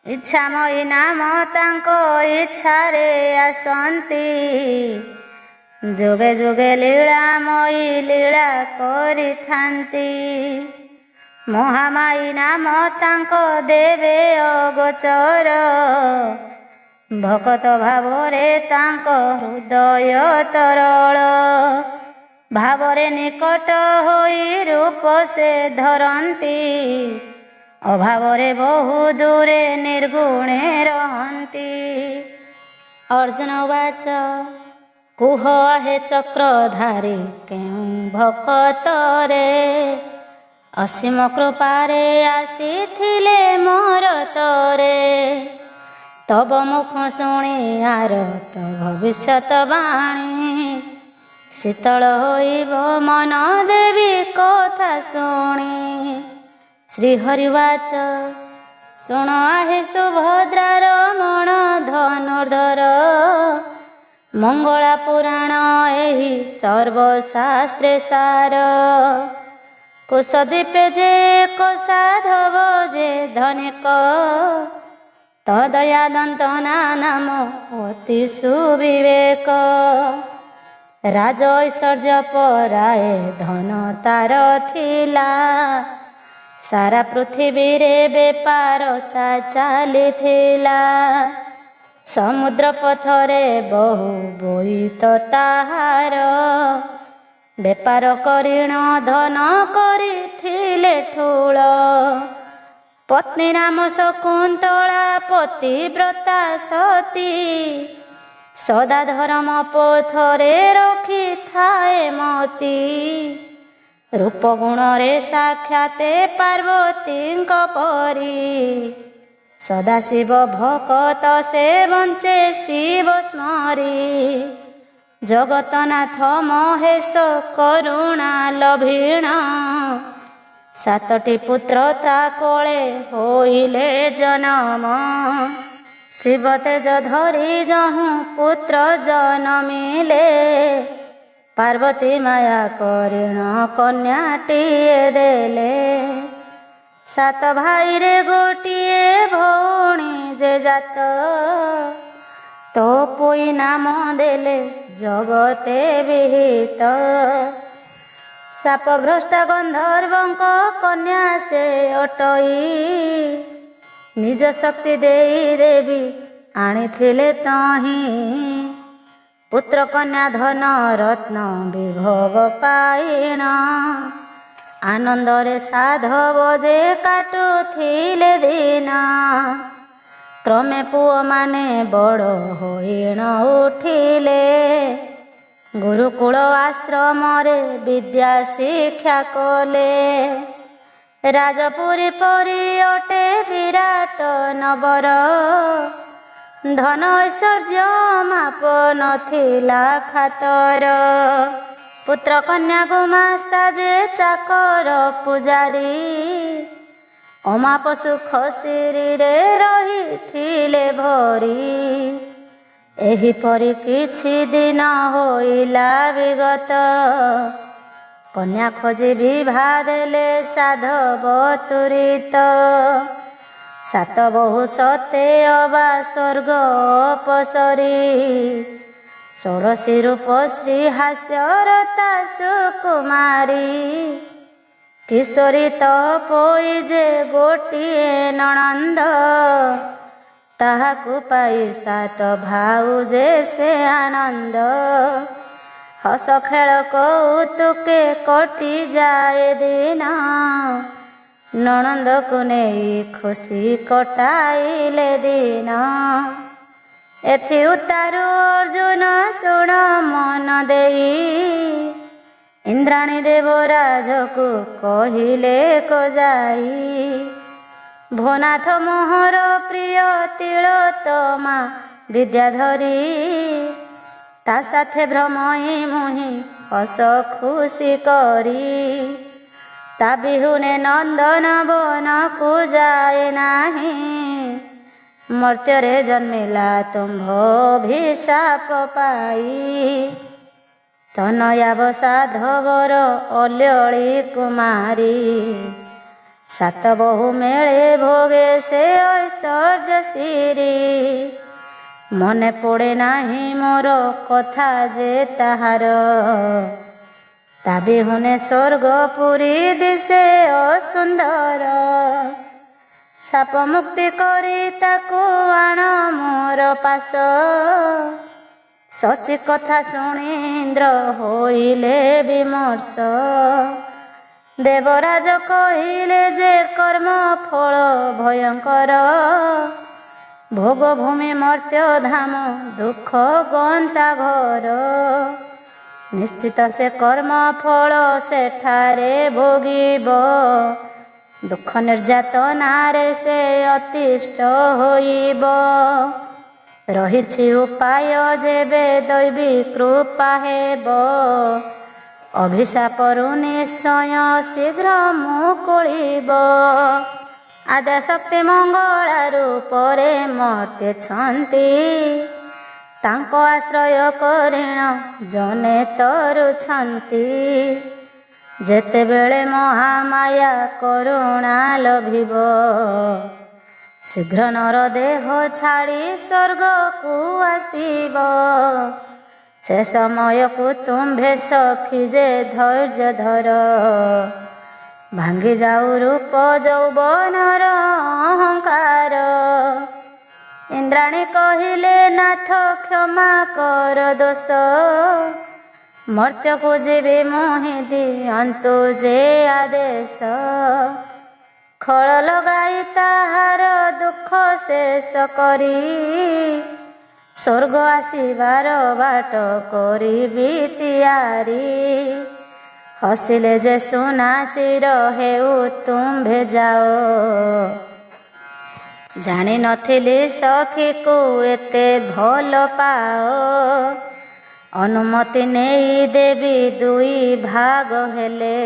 ଇଚ୍ଛାମୟୀ ନାମ ତାଙ୍କ ଇଚ୍ଛାରେ ଆସନ୍ତି। ଯୁଗେ ଯୁଗେ ଲୀଳାମୟୀ ଲୀଳା କରିଥାନ୍ତି। ମହାମାୟୀ ନାମ ତାଙ୍କ ଦେବେ ଅଗୋଚର। ଭକତ ଭାବରେ ତାଙ୍କ ହୃଦୟ ତରଳ। ଭାବରେ ନିକଟ ହୋଇ ରୂପ ସେ ଧରନ୍ତି। ଅଭାବରେ ବହୁ ଦୂରେ ନିର୍ଗୁଣେ ରହନ୍ତି। ଅର୍ଜୁନ ଉବାଚ କୁହ ଆହେ ଚକ୍ରଧାରୀ କେଉଁ ଭକତରେ। ଅସୀମ କୃପାରେ ଆସିଥିଲେ ମୋର ତରେ। ତବ ମୁଖ ଶୁଣି ଆରତ ଭବିଷ୍ୟତ ବାଣୀ। ଶୀତଳ ହୋଇବ ମନ ଦେବୀ କଥା ଶୁଣି। ଶ୍ରୀହରି ଉବାଚ ଶୁଣ ଆହେ ସୁଭଦ୍ରାର ମଣ ଧନୁର୍ଦ୍ଧର। ମଙ୍ଗଳା ପୁରାଣ ଏହି ସର୍ବଶାସ୍ତ୍ରେ ସାର। କୁଶଦ୍ୱୀପେ ଯେ ଏକ ସାଧବ ଯେ ଧନିକ। ତଦୟାଦନ୍ତନା ନାମ ଅତି ସୁବିବେକ। ରାଜ ଐଶ୍ୱର୍ଯ୍ୟ ପରାଏ ଧନ ତାର ଥିଲା। ସାରା ପୃଥିବୀରେ ବେପାର ତା ଚାଲିଥିଲା। ସମୁଦ୍ର ପଥରେ ବହୁ ବୋଇତ ତାହାର। ବେପାର କରିଣ ଧନ କରିଥିଲେ ଠୁଳ। ପତ୍ନୀ ନାମ ଶକୁନ୍ତଳା ପତିବ୍ରତା ସତୀ, ସଦା ଧର୍ମ ପଥରେ ରଖିଥାଏ ମତି। ରୂପ ଗୁଣରେ ସାକ୍ଷାତେ ପାର୍ବତୀଙ୍କ ପରି, ସଦାଶିବ ଭକତ ସେ ବଞ୍ଚେ ଶିବ ସ୍ମରି। ଜଗତନାଥ ମହେଶ କରୁଣା ଲଭୀଣ, ସାତଟି ପୁତ୍ର ତା କୋଳେ ହୋଇଲେ ଜନମ। ଶିବ ତେଜ ଧରି ଯହୁଁ ପୁତ୍ର ଜନମିଲେ, ପାର୍ବତୀ ମାୟା କରିଣ କନ୍ୟାଟିଏ ଦେଲେ। ସାତ ଭାଇରେ ଗୋଟିଏ ଭଉଣୀ ଯେ ଜାତ, ତୋ ପୋଇ ନାମ ଦେଲେ ଜଗତେ ବିହିତ। ସାପଭ୍ରଷ୍ଟା ଗନ୍ଧର୍ବଙ୍କ କନ୍ୟା ସେ ଅଟଇ, ନିଜ ଶକ୍ତି ଦେଇ ଦେବୀ ଆଣିଥିଲେ ତହିଁ। ପୁତ୍ର କନ୍ୟା ଧନ ରତ୍ନ ବିଭବ ପାଇଣ, ଆନନ୍ଦରେ ସାଧବ ଯେ କାଟୁଥିଲେ ଦିନ। କ୍ରମେ ପୁଅମାନେ ବଡ଼ ହୋଇଣ ଉଠିଲେ, ଗୁରୁକୁଳ ଆଶ୍ରମରେ ବିଦ୍ୟା ଶିକ୍ଷା କଲେ। ରାଜପୁରୀ ପରି ଅଟେ ବିରାଟ ନବର, ଧନ ଐଶ୍ୱର୍ଯ୍ୟ ମାପ ନଥିଲା ଖାତର। ପୁତ୍ର କନ୍ୟା ଗୁମାସ୍ତା ଯେ ଚାକର ପୂଜାରୀ, ଅମାପ ସୁଖ ସିରିରେ ରହିଥିଲେ ଭରି। ଏହିପରି କିଛି ଦିନ ହୋଇଲା ବିଗତ, କନ୍ୟା ଖୋଜି ବିଭା ଦେଲେ ସାଧବ ତୁରିତ। ସାତ ବହୁ ସତେ ଅବା ସ୍ୱର୍ଗ ଅପସରି, ଷୋଡ଼ଶୀ ରୂପ ଶ୍ରୀ ହାସ୍ୟରତା ସୁକୁମାରୀ। କିଶୋରୀ ତ ପୋଇ ଯେ ଗୋଟିଏ ନଣନ୍ଦ, ତାହାକୁ ପାଇ ସାତ ଭାଉ ଯେ ସେ ଆନନ୍ଦ। ହସ ଖେଳ କୌତୁକେ କଟି ଯାଏ ଦିନ, ନଣନ୍ଦକୁ ନେଇ ଖୁସି କଟାଇଲେ ଦିନ। ଏଥି ଉତ୍ତାରୁ ଅର୍ଜୁନ ଶୁଣ ମନ ଦେଇ, ଇନ୍ଦ୍ରାଣୀ ଦେବରାଜକୁ କହିଲେ ଯାଇ। ଭୋନାଥ ମୋହର ପ୍ରିୟ ତିଳୋତ୍ତମା ବିଦ୍ୟାଧରୀ, ତା ସାଥେ ଭ୍ରମଇ ମୁହିଁ ହସ ଖୁସି କରି। ତା ବିହୁନେ ନନ୍ଦନ ବନକୁ ଯାଏ ନାହିଁ, ମର୍ତ୍ତ୍ୟରେ ଜନ୍ମିଲା ତୁମ୍ଭ ଅଭିଶାପ ପାଇ। ତନୟା ସାଧବର ଅଲ୍ୟଳୀ କୁମାରୀ, ସାତ ବହୁ ମେଳେ ଭୋଗେ ସେ ଐଶ୍ୱର୍ଯ୍ୟ ସିରି। ମନେ ପଡ଼େ ନାହିଁ ମୋର କଥା ଯେ ତାହାର, ତା ବିହୁନେ ସ୍ୱର୍ଗ ପୁରୀ ଦିଶେ ଅସୁନ୍ଦର। ସାପ ମୁକ୍ତି କରି ତାକୁ ଆଣ ମୋର ପାଶ, ସଚି କଥା ଶୁଣି ଇନ୍ଦ୍ର ହୋଇଲେ ବିମର୍ଷ। ଦେବରାଜ କହିଲେ ଯେ କର୍ମ ଫଳ ଭୟଙ୍କର, ଭୋଗ ଭୂମି ମର୍ତ୍ତ୍ୟ ଧାମ ଦୁଃଖ ଗନ୍ତା ଘର। ନିଶ୍ଚିତ ସେ କର୍ମ ଫଳ ସେଠାରେ ଭୋଗିବ, ଦୁଃଖ ନିର୍ଯାତନାରେ ସେ ଅତିଷ୍ଠ ହୋଇବ। ରହିଛି ଉପାୟ ଯେବେ ଦୈବୀ କୃପା ହେବ, ଅଭିଶାପରୁ ନିଶ୍ଚୟ ଶୀଘ୍ର ମୁକୁଳିବ। ଆଦ୍ୟାଶକ୍ତି ମଙ୍ଗଳା ରୂପରେ ମର୍ତ୍ତ୍ୟଛନ୍ତି, ତାଙ୍କ ଆଶ୍ରୟ କରିଣ ଜନେ ତରୁଛନ୍ତି। ଯେତେବେଳେ ମହାମାୟା କରୁଣା ଲଭିବ, ଶୀଘ୍ର ନର ଦେହ ଛାଡ଼ି ସ୍ୱର୍ଗକୁ ଆସିବ। ସେ ସମୟକୁ ତୁମ୍ଭେ ସଖୀ ଯେ ଧୈର୍ଯ୍ୟ ଧର, ଭାଙ୍ଗି ଯାଉ ରୂପ ଯୌବନର ଅହଙ୍କାର। ଇନ୍ଦ୍ରାଣୀ କହିଲେ ନାଥ କ୍ଷମା କର ଦୋଷ, ମର୍ତ୍ତ୍ୟକୁ ଯିବି ମୁହିଁ ଦିଅନ୍ତୁ ଯେ ଆଦେଶ। ଖଳ ଲଗାଇ ତାହାର ଦୁଃଖ ଶେଷ କରି ସ୍ୱର୍ଗ ଆସିବାର ବାଟ କରିବି ତିଆରି। ହସିଲେ ଯେ ସୁନା ଶିର ହେଉ ତୁମ୍ଭେ ଯାଅ, ଜାଣିନଥିଲି ସଖୀକୁ ଏତେ ଭଲ ପାଅ। ଅନୁମତି ନେଇ ଦେବି ଦୁଇ ଭାଗ ହେଲେ,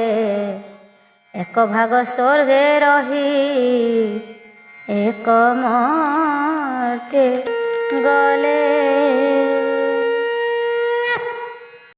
ଏକ ଭାଗ ସ୍ୱର୍ଗେ ରହି ଏକ ମର୍ତ୍ତ୍ୟେ ଗଲେ।